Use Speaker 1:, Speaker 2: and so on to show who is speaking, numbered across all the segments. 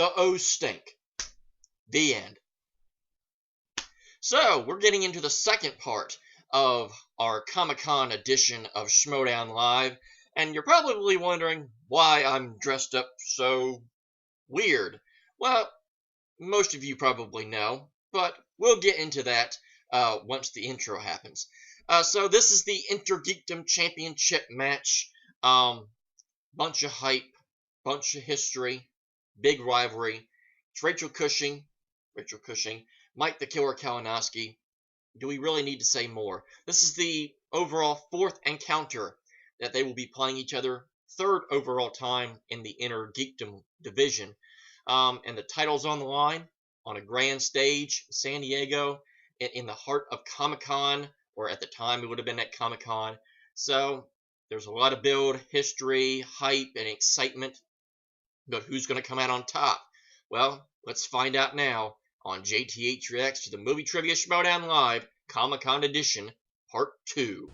Speaker 1: The O's stink. The end. So, we're getting into the second part of our Comic-Con edition of Schmoedown Live, and you're probably wondering why I'm dressed up so weird. Well, most of you probably know, but we'll get into that once the intro happens. So this is the Innergeekdom Championship match. Bunch of hype, bunch of history, big rivalry. It's Rachel Cushing, Mike the Killer Kalinowski. Do we really need to say more? This is the overall fourth encounter that they will be playing each other, third overall time in the Innergeekdom Division. And the title's on the line on a grand stage, San Diego, in the heart of Comic-Con, or at the time it would have been at Comic-Con. So there's a lot of build, history, hype, and excitement. But who's going to come out on top? Well, let's find out now on JTH Reacts to the Movie Trivia Schmoedown Live, Comic-Con Edition, Part 2.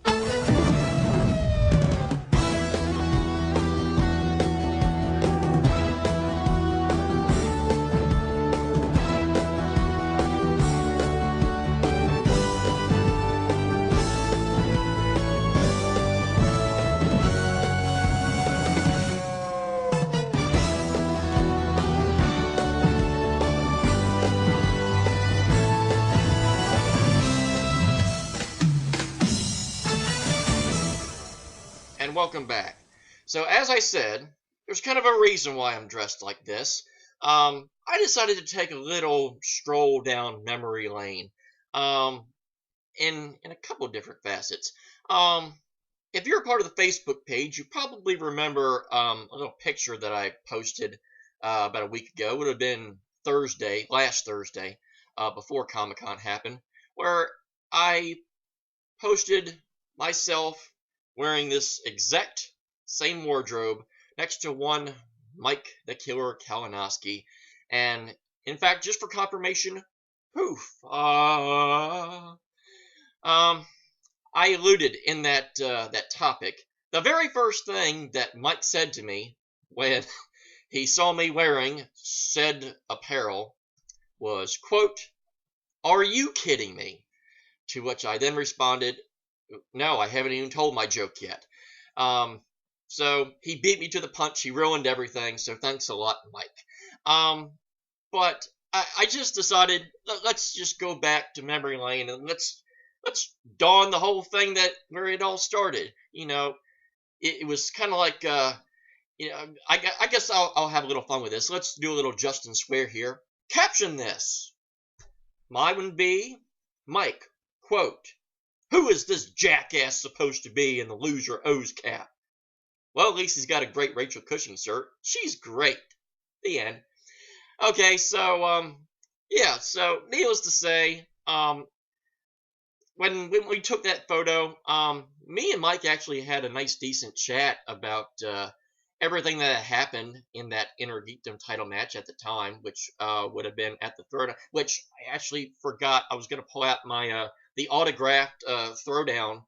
Speaker 1: And welcome back. So as I said, there's kind of a reason why I'm dressed like this. I decided to take a little stroll down memory lane in a couple of different facets. If you're a part of the Facebook page, you probably remember a little picture that I posted about a week ago. It would have been last Thursday, before Comic-Con happened, where I posted myself wearing this exact same wardrobe next to one Mike the Killer Kalinowski. And in fact, just for confirmation, poof, I alluded in that topic. The very first thing that Mike said to me when he saw me wearing said apparel was, quote, "Are you kidding me?" To which I then responded, "No, I haven't even told my joke yet." So he beat me to the punch. He ruined everything. So thanks a lot, Mike. But I just decided, let's just go back to memory lane and let's dawn the whole thing where it all started. You know, it was kind of like, I guess I'll have a little fun with this. Let's do a little Justin Swear here. Caption this. Mine would be, Mike, quote, "Who is this jackass supposed to be in the loser O's cap?" Well, at least he's got a great Rachel Cushing shirt. She's great. The end. Okay, so, yeah, so needless to say, when we took that photo, me and Mike actually had a nice, decent chat about everything that happened in that Innergeekdom title match at the time, which would have been at the third, which I actually forgot. I was going to pull out my the autographed throwdown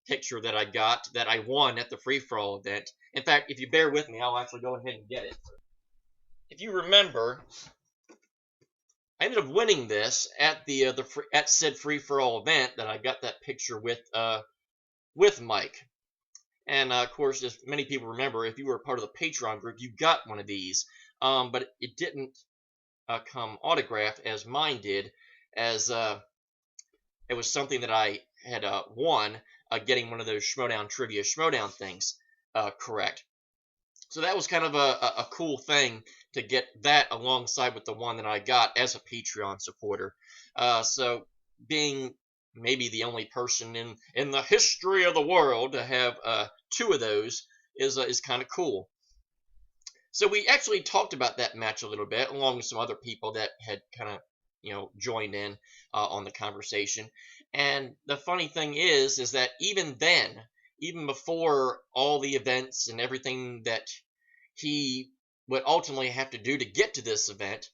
Speaker 1: picture that I got that I won at the free-for-all event. In fact, if you bear with me, I'll actually go ahead and get it. If you remember, I ended up winning this at at said free-for-all event that I got that picture with Mike. And of course, as many people remember, if you were a part of the Patreon group, you got one of these, but it didn't come autographed as mine did, as it was something that I had won, getting one of those Schmoedown trivia Schmoedown things correct. So that was kind of a cool thing to get that alongside with the one that I got as a Patreon supporter. So being maybe the only person in the history of the world to have two of those is kind of cool. So we actually talked about that match a little bit, along with some other people that had kind of joined in on the conversation. And the funny thing is that even then, even before all the events and everything that he would ultimately have to do to get to this event,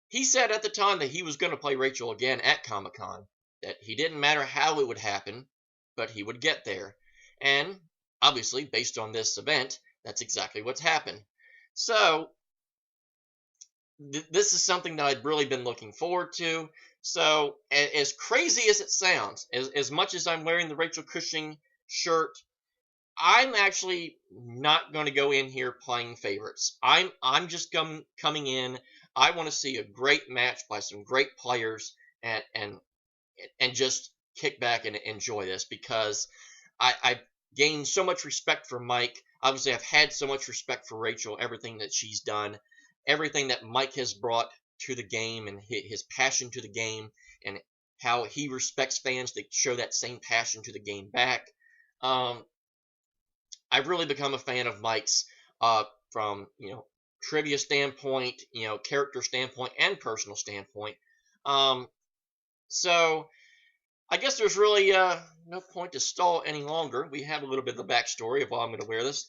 Speaker 1: he said at the time that he was going to play Rachel again at Comic-Con, that he didn't matter how it would happen, but he would get there. And obviously, based on this event, that's exactly what's happened. So this is something that I've really been looking forward to. So, as crazy as it sounds, as much as I'm wearing the Rachel Cushing shirt, I'm actually not going to go in here playing favorites. I'm just coming in. I want to see a great match by some great players, and just kick back and enjoy this, because I've gained so much respect for Mike. Obviously, I've had so much respect for Rachel, everything that she's done, everything that Mike has brought to the game, and his passion to the game, and how he respects fans to show that same passion to the game back. I've really become a fan of Mike's, from trivia standpoint, character standpoint, and personal standpoint. So I guess there's really no point to stall any longer. We have a little bit of the backstory of why I'm going to wear this.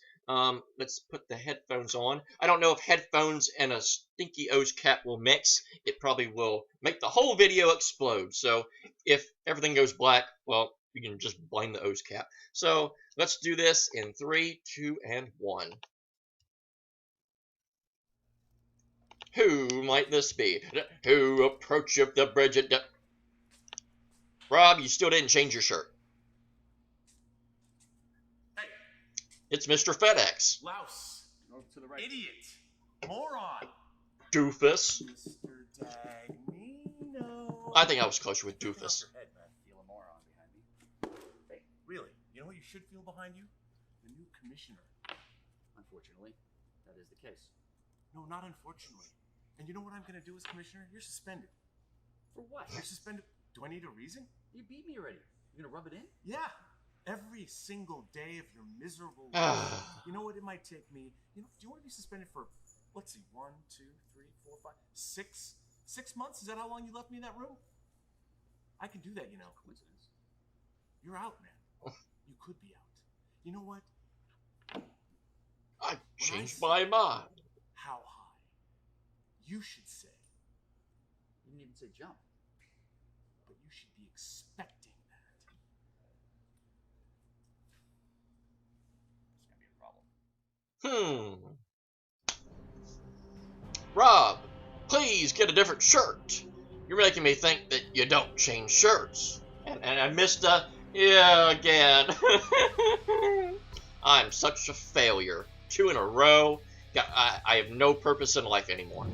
Speaker 1: Let's put the headphones on. I don't know if headphones and a stinky O's cap will mix. It probably will make the whole video explode. So if everything goes black, well, you can just blame the O's cap. So let's do this in 3, 2, and 1. Who might this be? Who approacheth the bridge at Rob, you still didn't change your shirt.
Speaker 2: Hey.
Speaker 1: It's Mr. FedEx.
Speaker 2: Louse. Go to the right. Idiot. Moron.
Speaker 1: Doofus.
Speaker 2: Mr. Dagnino.
Speaker 1: I think I was closer with Doofus.
Speaker 2: Head, man. Feel a moron behind me. Hey, really? You know what you should feel behind you? The new commissioner.
Speaker 3: Unfortunately, that is the case.
Speaker 2: No, not unfortunately. And you know what I'm going to do as commissioner? You're suspended.
Speaker 3: For what?
Speaker 2: You're suspended. Do I need a reason?
Speaker 3: You beat me already. You're gonna rub it in?
Speaker 2: Yeah. Every single day of your miserable life. You know what? It might take me. Do you want to be suspended for? Let's see. 1, 2, 3, 4, 5, 6. 6 months? Is that how long you left me in that room? I can do that.
Speaker 3: Coincidence.
Speaker 2: You're out, man. You could be out. You know what?
Speaker 1: I changed my mind.
Speaker 2: How high? You should say.
Speaker 3: You didn't even say jump.
Speaker 2: But you should be expecting that.
Speaker 3: It's gonna be a problem.
Speaker 1: Rob, please get a different shirt. You're making me think that you don't change shirts. And I missed a... Yeah, again. I'm such a failure. 2 in a row. I have no purpose in life anymore.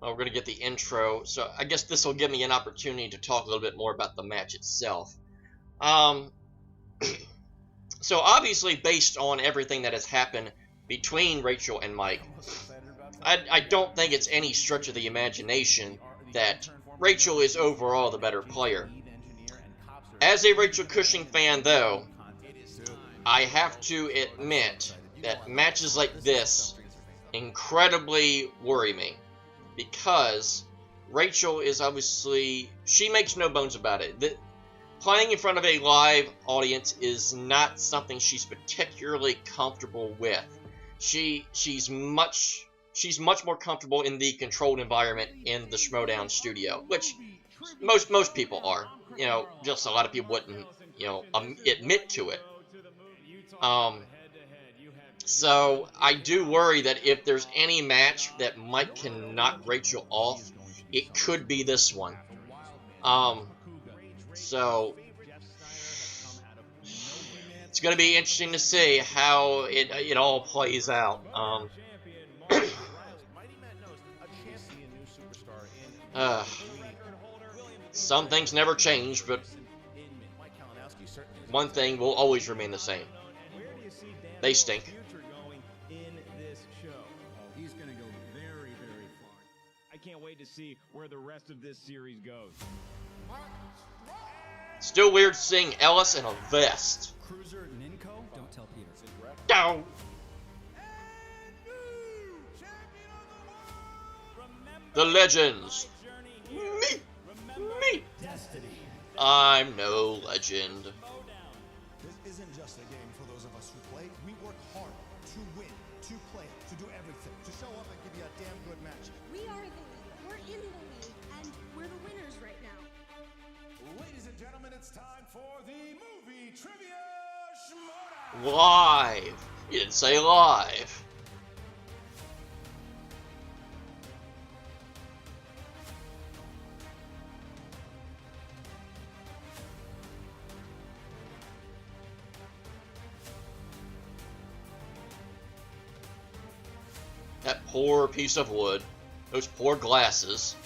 Speaker 1: Well, we're going to get the intro, so I guess this will give me an opportunity to talk a little bit more about the match itself. So obviously, based on everything that has happened between Rachel and Mike, I don't think it's any stretch of the imagination that Rachel is overall the better player. As a Rachel Cushing fan, though, I have to admit that matches like this incredibly worry me, because Rachel is obviously, she makes no bones about it. Playing in front of a live audience is not something she's particularly comfortable with. She's much more comfortable in the controlled environment in the Schmoedown studio, which most people are. Just a lot of people wouldn't, admit to it. So I do worry that if there's any match that Mike can knock Rachel off, it could be this one. So it's going to be interesting to see how it all plays out. Some things never change, but one thing will always remain the same. They stink.
Speaker 4: He's going to go very, very far. I can't wait to see where the rest of this series goes.
Speaker 1: Still weird seeing Ellis in a vest.
Speaker 5: Cruiser Ninko? Don't tell Peter.
Speaker 1: Down. The legends. Me. I'm no legend.
Speaker 6: This isn't just a game for those of us who play. We work hard to win, to play, to do everything, to show up and give you a damn good match.
Speaker 7: We are the league. We're in the league, and we're the winners right now.
Speaker 6: Ladies and gentlemen, it's time for the movie
Speaker 2: Movie Trivia Schmoedown.
Speaker 1: Live. You didn't say live. That poor piece of wood. Those poor glasses.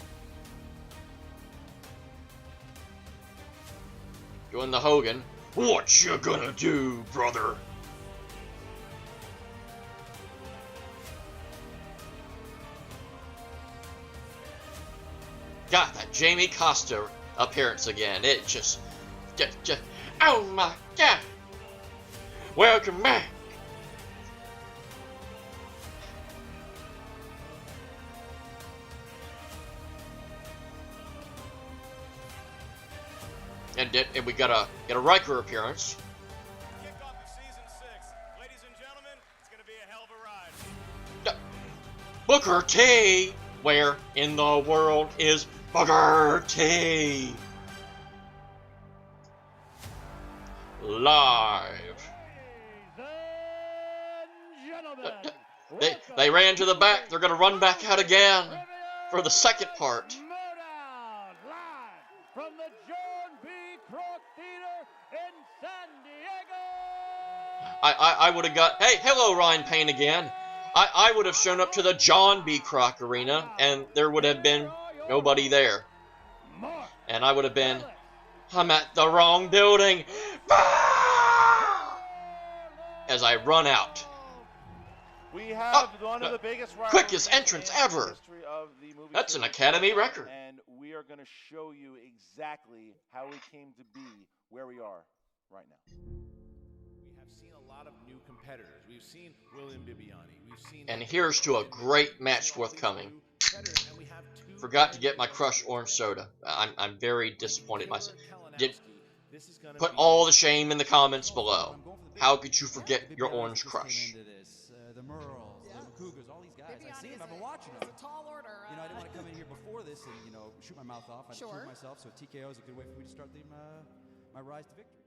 Speaker 1: Doing the Hogan. What you gonna do, brother? Got that Jamie Costa appearance again. It just oh my God! Welcome back. And we got a Riker appearance.
Speaker 2: Kickoff of season 6. Ladies and gentlemen, it's gonna be a hell of a ride.
Speaker 1: Booker T. Where in the world is Booker T? Live. They ran to the back. They're gonna run back out again for the second part.
Speaker 8: Schmoedown, live from the John B. Crook Theater in San Diego.
Speaker 1: I would have got. Hey, hello, Ryan Payne again. I would have shown up to the John B. Crock Arena, and there would have been nobody there. And I would have been, I'm at the wrong building. As I run out.
Speaker 9: We have one of the biggest
Speaker 1: quickest entrance ever.
Speaker 9: in the history of the movie.
Speaker 1: That's an Academy record.
Speaker 9: And we are going to show you exactly how we came to be where we are right now.
Speaker 2: We have seen a lot of new competitors. We've seen William Bibiani. We've seen.
Speaker 1: And here's to a great match forthcoming. Forgot to get my Crush Orange Soda. I'm very disappointed myself. Put all the shame in the comments below. How could you forget your Orange Crush?
Speaker 5: The Merles, the Cougars, all these guys. I see them. I've been watching them.
Speaker 7: It's a tall order.
Speaker 5: You know, I didn't want to come in here before this and, you know, shoot my mouth off. I prove myself, so TKO is a good way for me to start my rise to victory.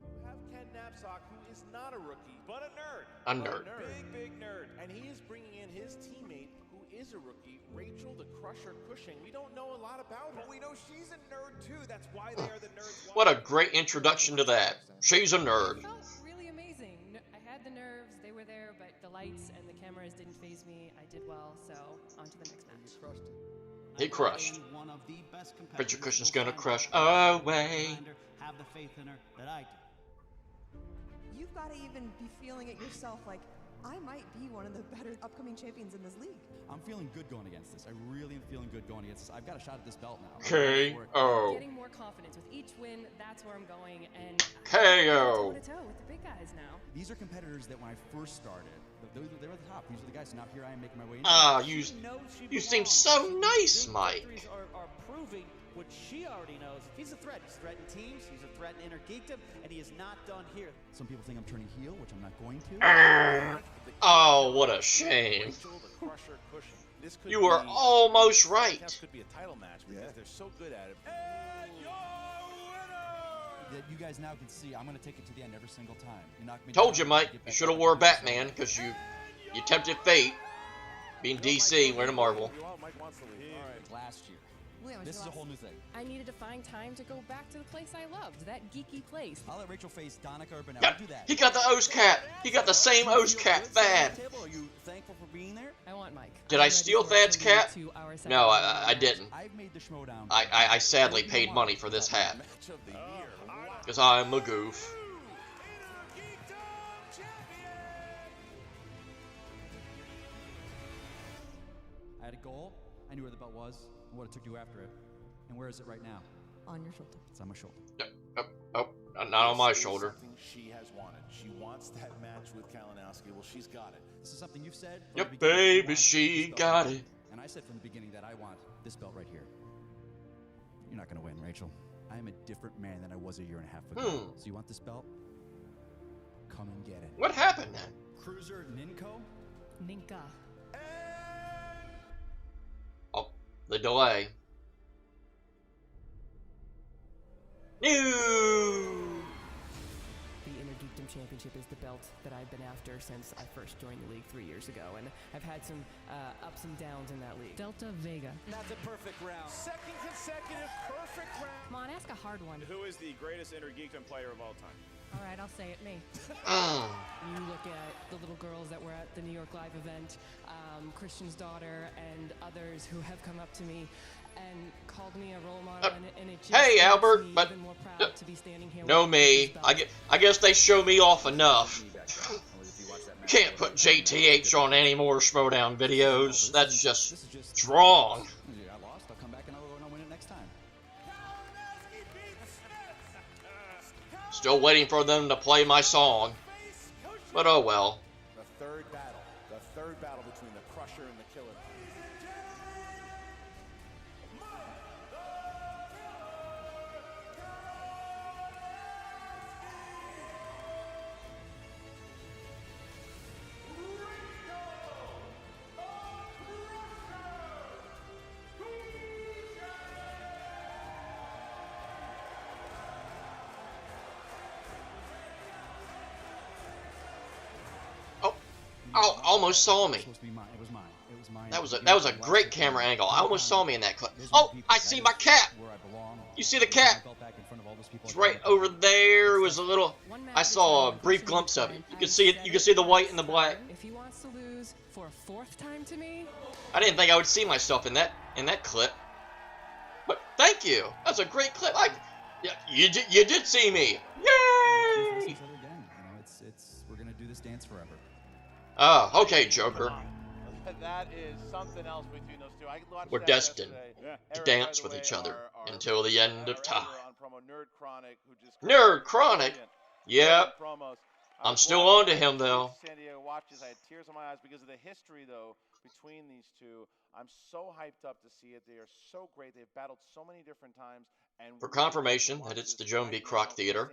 Speaker 9: We have Ken Knapsack, who is not a rookie, but a nerd.
Speaker 1: A nerd.
Speaker 9: Big nerd. And he is bringing in his teammate, who is a rookie, Rachel the Crusher Cushing. We don't know a lot about her. But we know she's a nerd, too. That's why they are the nerds.
Speaker 1: What a great introduction to that. She's a nerd.
Speaker 10: It felt really amazing. I had the nerves, they were there, but the lights and the cameras didn't faze me. I did well, so on to the next match.
Speaker 1: He crushed.
Speaker 11: One of the best
Speaker 1: Rachel Cushing's gonna crush away.
Speaker 11: Have the faith in her that I do.
Speaker 7: You've got to even be feeling it yourself, like, I might be one of the better upcoming champions in this league.
Speaker 5: I'm feeling good going against this. I really am feeling good going against this. I've got a shot at this belt now.
Speaker 1: KO.
Speaker 10: Getting more confidence with each win. That's where I'm going, and
Speaker 1: KO.
Speaker 10: toe to toe with the big guys now.
Speaker 5: These are competitors that when I first started, they were at the top. These are the guys. So now here I am making my way in.
Speaker 1: Ah, you seem so nice, Mike.
Speaker 3: Are proving what she already knows. He's a threat. He's threatened teams. He's a threat in Innergeekdom, and he is not done here.
Speaker 5: Some people think I'm turning heel, which I'm not going to.
Speaker 1: Oh, what a shame. You were almost right.
Speaker 9: This could be a title match because they're so good at it.
Speaker 5: That you guys now can see, I'm going to take it to the end every single time. You knock me
Speaker 1: Told
Speaker 5: down,
Speaker 1: you, Mike.
Speaker 5: get
Speaker 1: You
Speaker 5: back
Speaker 1: should have
Speaker 5: up,
Speaker 1: wore
Speaker 5: and get
Speaker 1: Batman because you tempted fate. Being DC, wearing a Marvel.
Speaker 5: Last year. This is a whole new thing.
Speaker 10: I needed to find time to go back to the place I loved, that geeky place.
Speaker 5: I'll let Rachel face Donica Urban.
Speaker 1: Yeah,
Speaker 5: Do that.
Speaker 1: he got the O's cat. He got the same O's cat, Thad.
Speaker 5: Are you thankful for being there?
Speaker 10: I want Mike.
Speaker 1: Did I steal Thad's cat? No, I didn't.
Speaker 5: I've made the Schmoedown.
Speaker 1: I sadly paid money for this hat. Because I'm a goof.
Speaker 5: I had a goal. I knew where the belt was and what it took to go after it. And where is it right now?
Speaker 7: On your shoulder.
Speaker 5: It's on my shoulder.
Speaker 1: Oh, not on my shoulder.
Speaker 9: Something she has wanted. She wants that match with Kalinowski. Well, she's got it.
Speaker 5: This is something you've said. From
Speaker 1: Yep,
Speaker 5: the beginning. You
Speaker 1: baby,
Speaker 5: want
Speaker 1: she
Speaker 5: this
Speaker 1: got
Speaker 5: belt.
Speaker 1: it.
Speaker 5: And I said from the beginning that I want this belt right here. You're not going to win, Rachel. I am a different man than I was a year and a half ago. So you want this belt? Come and get it.
Speaker 1: What happened then?
Speaker 5: Cruiser Ninko?
Speaker 10: Ninka.
Speaker 1: Oh, the delay. News!
Speaker 10: Championship is the belt that I've been after since I first joined the league 3 years ago, and I've had some ups and downs in that league. Delta Vega.
Speaker 11: That's a perfect round.
Speaker 9: Second consecutive perfect round.
Speaker 10: Come on, ask a hard one.
Speaker 4: Who is the greatest Innergeekdom player of all time?
Speaker 10: All right, I'll say it, me. You look at the little girls that were at the New York Live event, Christian's daughter, and others who have come up to me and called me a role model, and it just
Speaker 1: hey,
Speaker 10: makes
Speaker 1: Albert,
Speaker 10: me
Speaker 1: but
Speaker 10: even more proud to be standing here
Speaker 1: no
Speaker 10: with
Speaker 1: me.
Speaker 10: this belt.
Speaker 1: I guess they show me off enough. You can't put JTH on any more Schmoedown videos. That's just wrong.
Speaker 5: I lost. I'll come back and I'll win it next time.
Speaker 1: Still waiting for them to play my song. But oh well.
Speaker 9: The third battle between the Crusher and the Killer.
Speaker 1: Oh, almost saw me.
Speaker 5: It was mine. It was mine. It was mine.
Speaker 1: That was a great camera angle. I almost saw me in that clip. Oh, I see my cat. You see the cat? It's right over there. It was a little. I saw a brief glimpse of it. You can see it. You can see the white and the black.
Speaker 10: If he wants to lose for a 4th time to me,
Speaker 1: I didn't think I would see myself in that clip. But thank you. That's a great clip. Yeah, you did see me. Yay!
Speaker 5: We're gonna do this dance forever.
Speaker 1: Oh, okay, Joker.
Speaker 9: That is something else between those two.
Speaker 1: We're destined to dance with each other until the end of time. Nerd Chronic? Yep. I'm still on to him, though.
Speaker 9: San Diego watches. I had tears in my eyes because of the history, though, between these two. I'm so hyped up to see it. They are so great. They've battled so many different times. And
Speaker 1: for confirmation that it's the Joan B. Kroc Theater,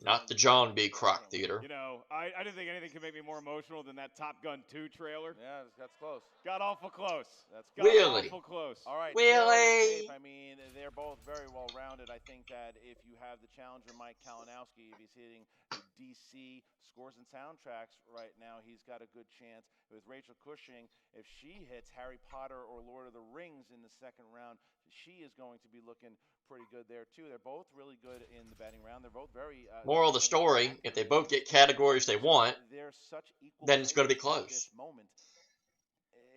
Speaker 1: not the John B. Kroc Theater.
Speaker 4: You know, I didn't think anything could make me more emotional than that Top Gun 2 trailer.
Speaker 9: Yeah, that's close.
Speaker 4: Got awful close.
Speaker 9: Got
Speaker 1: really?
Speaker 9: awful close. All right.
Speaker 1: Really?
Speaker 9: I mean, they're both very well rounded. I think that if you have the challenger Mike Kalinowski, if he's hitting the DC scores and soundtracks right now, he's got a good chance. With Rachel Cushing, if she hits Harry Potter or Lord of the Rings in the second round, she is going to be looking pretty good there too. They're both really good in the batting round. They're both very
Speaker 1: moral of the story, if they both get categories they want, then it's going to be close.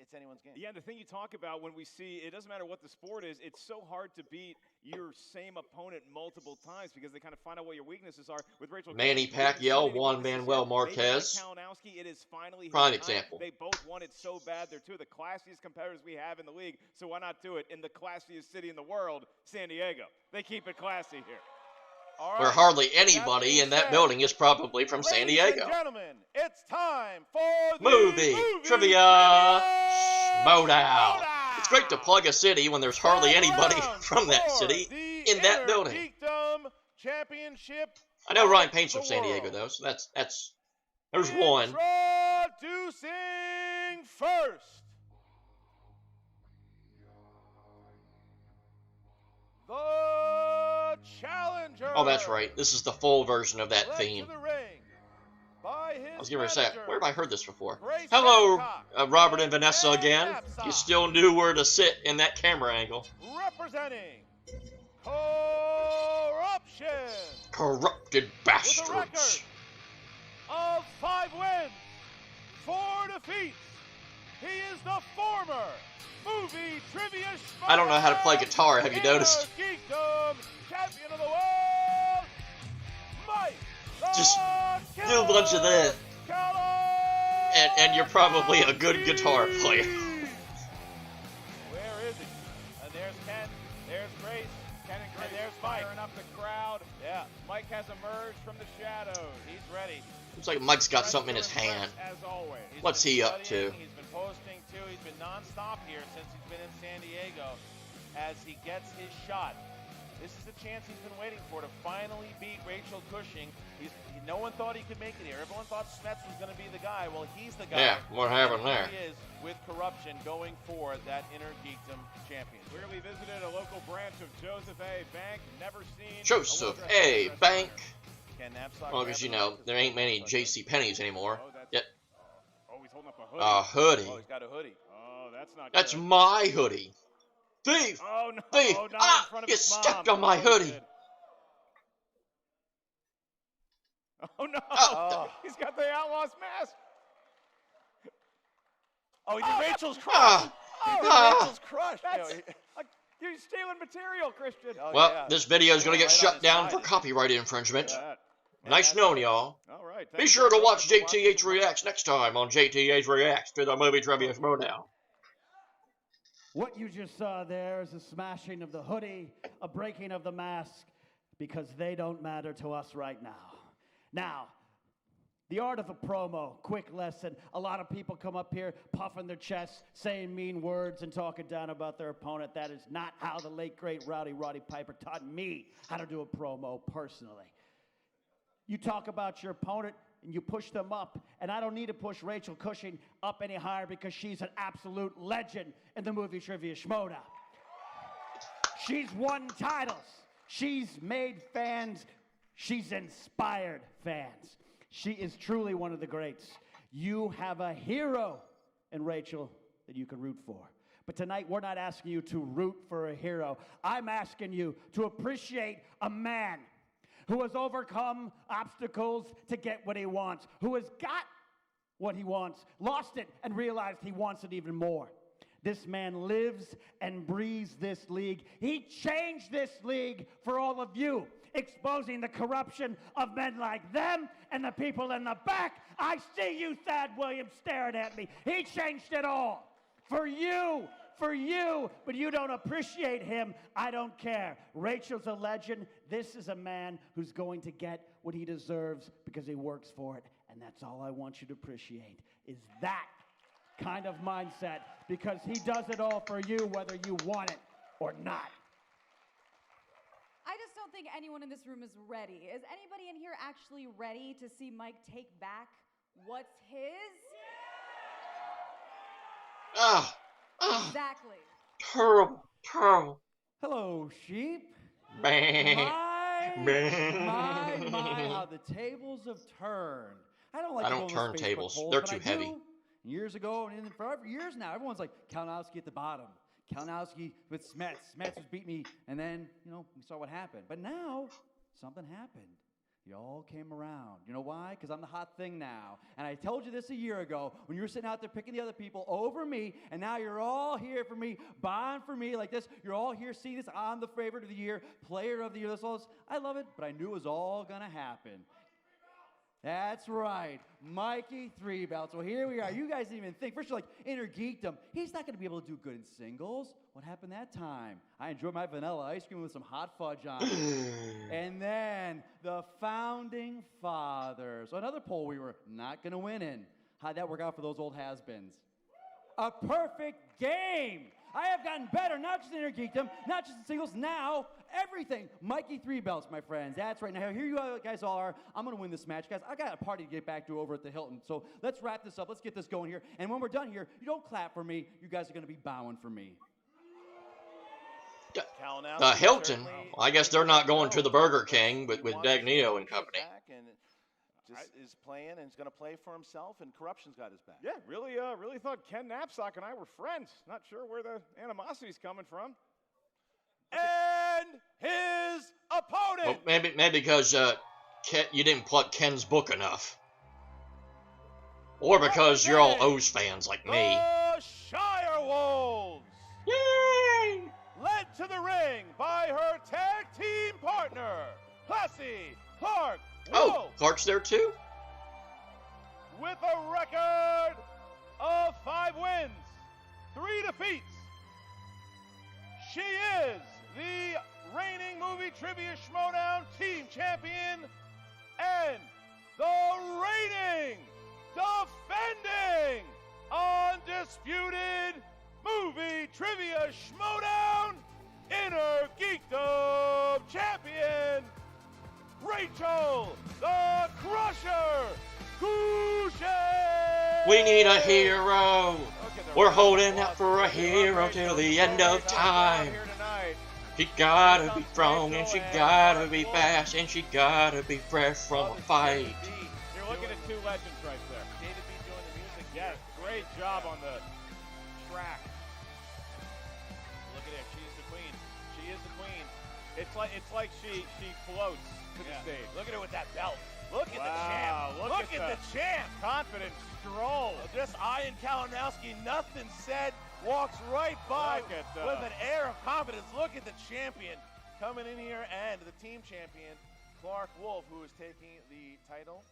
Speaker 9: It's anyone's game.
Speaker 4: Yeah, the thing you talk about when we see, it doesn't matter what the sport is, it's so hard to beat your same opponent multiple times because they kind of find out what your weaknesses are. With Rachel
Speaker 1: Manny Pacquiao, Juan Manuel Marquez.
Speaker 4: It is finally
Speaker 1: prime example.
Speaker 4: They both want it so bad. They're two of the classiest competitors we have in the league, so why not do it in the classiest city in the world, San Diego? They keep it classy here.
Speaker 9: Right.
Speaker 1: Where hardly anybody in that building is probably from San Diego.
Speaker 9: Ladies and gentlemen, it's time for the
Speaker 1: movie trivia Schmoedown. It's great to plug a city when there's hardly anybody from that city in that building.
Speaker 9: Innergeekdom Championship.
Speaker 1: I know Ryan Payne's from San Diego though, so that's there's one.
Speaker 9: Introducing first. The challenger.
Speaker 1: Oh, that's right. This is the full version of that theme. I was giving a sec. Where have I heard this before? Hello, Robert and Vanessa again. You still knew where to sit in that camera angle.
Speaker 9: Representing Corruption.
Speaker 1: Corrupted bastards.
Speaker 9: Of 5 wins, 4 defeats. He is the former movie trivia
Speaker 1: I don't know how to play guitar, have you noticed?
Speaker 9: Innergeekdom Champion of the World, Mike.
Speaker 1: Just do a bunch of that. And you're probably a good guitar player.
Speaker 9: Where is he? And there's Ken, there's Grace, Ken and Grace, and there's Mike. Firing up the crowd. Yeah, Mike has emerged from the shadows. He's ready.
Speaker 1: Looks like Mike's got something in his hand.
Speaker 9: As always.
Speaker 1: What's he up to?
Speaker 9: He's been posting too. He's been non-stop here since he's been in San Diego as he gets his shot. This is the chance he's been waiting for to finally beat Rachel Cushing. No one thought he could make it here. Everyone thought Smets was going to be the guy. Well, he's the guy.
Speaker 1: Yeah, what happened there?
Speaker 9: He is with Corruption going for that Innergeekdom Championship.
Speaker 4: Clearly visited a local branch of Joseph A. Bank. Never seen
Speaker 1: Joseph A. Bank. Well, because, you know, there ain't many J.C. Penney's anymore. Yet.
Speaker 4: Oh, he's holding up a hoodie.
Speaker 1: A hoodie.
Speaker 9: Oh, he's got a hoodie.
Speaker 4: Oh, that's not
Speaker 1: That's
Speaker 4: good.
Speaker 1: my hoodie. Thief!
Speaker 4: Oh, no.
Speaker 1: Thief!
Speaker 4: Not in
Speaker 1: Ah!
Speaker 4: front of
Speaker 1: You
Speaker 4: his
Speaker 1: stepped
Speaker 4: mom.
Speaker 1: on my hoodie.
Speaker 4: Oh, no.
Speaker 1: Oh.
Speaker 4: He's got the Outlaws mask.
Speaker 9: Oh, he did Rachel's crush. He did Rachel's crush.
Speaker 4: You're stealing material, Christian.
Speaker 9: Oh,
Speaker 1: Well,
Speaker 9: yeah.
Speaker 1: this video is going to get
Speaker 9: Right on
Speaker 1: shut
Speaker 9: his
Speaker 1: down
Speaker 9: side.
Speaker 1: for copyright infringement.
Speaker 4: Yeah.
Speaker 1: Nice knowing y'all.
Speaker 4: All right.
Speaker 1: Be sure to watch JTH Reacts next time on JTH Reacts to the movie trivia Schmoedown.
Speaker 11: What you just saw there is a smashing of the hoodie, a breaking of the mask, because they don't matter to us right now. Now, the art of a promo, quick lesson. A lot of people come up here puffing their chests, saying mean words and talking down about their opponent. That is not how the late, great Roddy Piper taught me how to do a promo personally. You talk about your opponent and you push them up, and I don't need to push Rachel Cushing up any higher because she's an absolute legend in the movie trivia Schmoedown. She's won titles. She's made fans. She's inspired fans. She is truly one of the greats. You have a hero in Rachel that you can root for. But tonight, we're not asking you to root for a hero. I'm asking you to appreciate a man who has overcome obstacles to get what he wants, who has got what he wants, lost it, and realized he wants it even more. This man lives and breathes this league. He changed this league for all of you, exposing the corruption of men like them and the people in the back. I see you, Thad Williams, staring at me. He changed it all for you, but you don't appreciate him. I don't care. Rachel's a legend. This is a man who's going to get what he deserves because he works for it, and that's all I want you to appreciate, is that kind of mindset, because he does it all for you whether you want it or not.
Speaker 12: I just don't think anyone in this room is ready. Is anybody in here actually ready to see Mike take back what's his? Exactly.
Speaker 1: Terrible.
Speaker 11: Hello, sheep.
Speaker 1: My,
Speaker 11: How the tables have turned. I don't
Speaker 1: turn tables.
Speaker 11: Polls,
Speaker 1: They're
Speaker 11: but
Speaker 1: too
Speaker 11: I
Speaker 1: heavy.
Speaker 11: do. Years ago, and for years now, everyone's like, Kalinowski at the bottom. Kalinowski with Smets. Smets was beat me, and then, we saw what happened. But now, something happened. You all came around. You know why? Because I'm the hot thing now. And I told you this a year ago when you were sitting out there picking the other people over me, and now you're all here for me, buying for me like this. You're all here seeing this. I'm the favorite of the year, player of the year. I love it, but I knew it was all going to happen. That's right. Mikey 3 belts. Well, here we are. You guys didn't even think. First, you're like, Innergeekdom. He's not going to be able to do good in singles. What happened that time? I enjoyed my vanilla ice cream with some hot fudge on it. And then the Founding Fathers. Another poll we were not going to win in. How'd that work out for those old has-beens? A perfect game. I have gotten better, not just in Innergeekdom, not just in singles, now everything. Mikey 3 belts, my friends. That's right. Now, here you guys all are. I'm going to win this match, guys. I got a party to get back to over at the Hilton. So let's wrap this up. Let's get this going here. And when we're done here, you don't clap for me. You guys are going to be bowing for me.
Speaker 1: The Hilton? Well, I guess they're not going to the Burger King with Dagnino and company.
Speaker 9: Just is playing and is going to play for himself, and corruption's got his back.
Speaker 4: Yeah, really thought Ken Knapsack and I were friends. Not sure where the animosity's coming from.
Speaker 9: And his opponent.
Speaker 1: Well, maybe because you didn't pluck Ken's book enough, or because you're all O's fans like me.
Speaker 9: The Shire Wolves.
Speaker 1: Yay!
Speaker 9: Led to the ring by her tag team partner, Classy Clark.
Speaker 1: Oh, Clark's there too?
Speaker 9: With a record of 5 wins, 3 defeats. She is the reigning movie trivia Schmoedown team champion and the reigning, defending, undisputed movie trivia Schmoedown Innergeekdom Champion, Rachel the Crusher Cushing!
Speaker 1: We need a hero. We're holding out for a hero till the end of time. She gotta be strong, and she gotta be fast, and she gotta be fresh from a fight.
Speaker 4: You're looking at two legends right there.
Speaker 9: David B doing the music.
Speaker 4: Yes, great job on the track.
Speaker 9: Look at her. She's the queen. She is the queen.
Speaker 4: It's like she floats to the stage.
Speaker 9: Look at her with that belt. Look at the
Speaker 4: Wow,
Speaker 9: champ. Look at the champ.
Speaker 4: Confident stroll.
Speaker 9: Just Ian Kalinowski, nothing said, walks right by with an air of confidence. Look at the champion coming in here, and the team champion, Clark Wolf, who is taking the title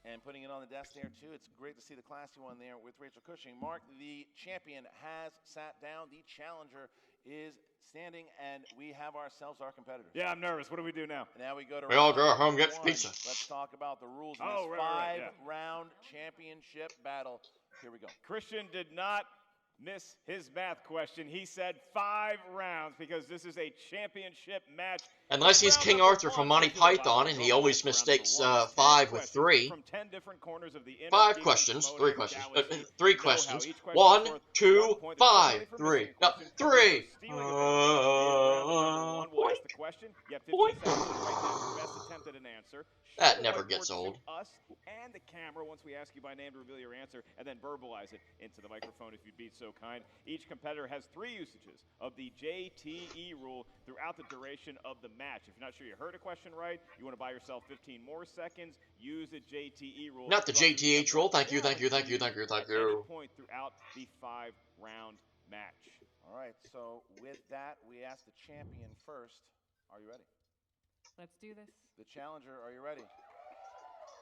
Speaker 9: and putting it on the desk there too. It's great to see the classy one there with Rachel Cushing. Mark, the champion has sat down. The challenger is standing, and we have ourselves our competitors.
Speaker 4: Yeah, I'm nervous. What do we do now?
Speaker 9: Now we go to
Speaker 1: We all go
Speaker 9: round
Speaker 1: home and get
Speaker 9: one.
Speaker 1: pizza.
Speaker 9: Let's talk about the rules of
Speaker 4: Oh,
Speaker 9: this
Speaker 4: right, yeah.
Speaker 9: five-round championship battle. Here we go.
Speaker 4: Christian did not miss his math question. He said 5 rounds because this is a championship match.
Speaker 1: Unless he's King Arthur from Monty Python, and he always mistakes 5 with 3.
Speaker 4: From 10 different corners of the
Speaker 1: 5 questions, 3 questions, 3 questions. 1, 2, 5, 3. No, 3.
Speaker 4: Point. The question. You have 15 seconds to write down your best attempt at an answer.
Speaker 1: That never gets old.
Speaker 4: Us and the camera once we ask you by name to reveal your answer, and then verbalize it into the microphone if you'd be so kind. Each competitor has 3 usages of the JTE rule throughout the duration of the match. If you're not sure you heard a question right, you want to buy yourself 15 more seconds, use the JTE rule.
Speaker 1: Not the JTH rule. Thank you, thank you, thank you, thank you, thank
Speaker 4: At any
Speaker 1: you.
Speaker 4: point throughout the 5-round match.
Speaker 9: All right, so with that, we ask the champion first. Are you ready?
Speaker 10: Let's do this.
Speaker 9: The challenger, are you ready?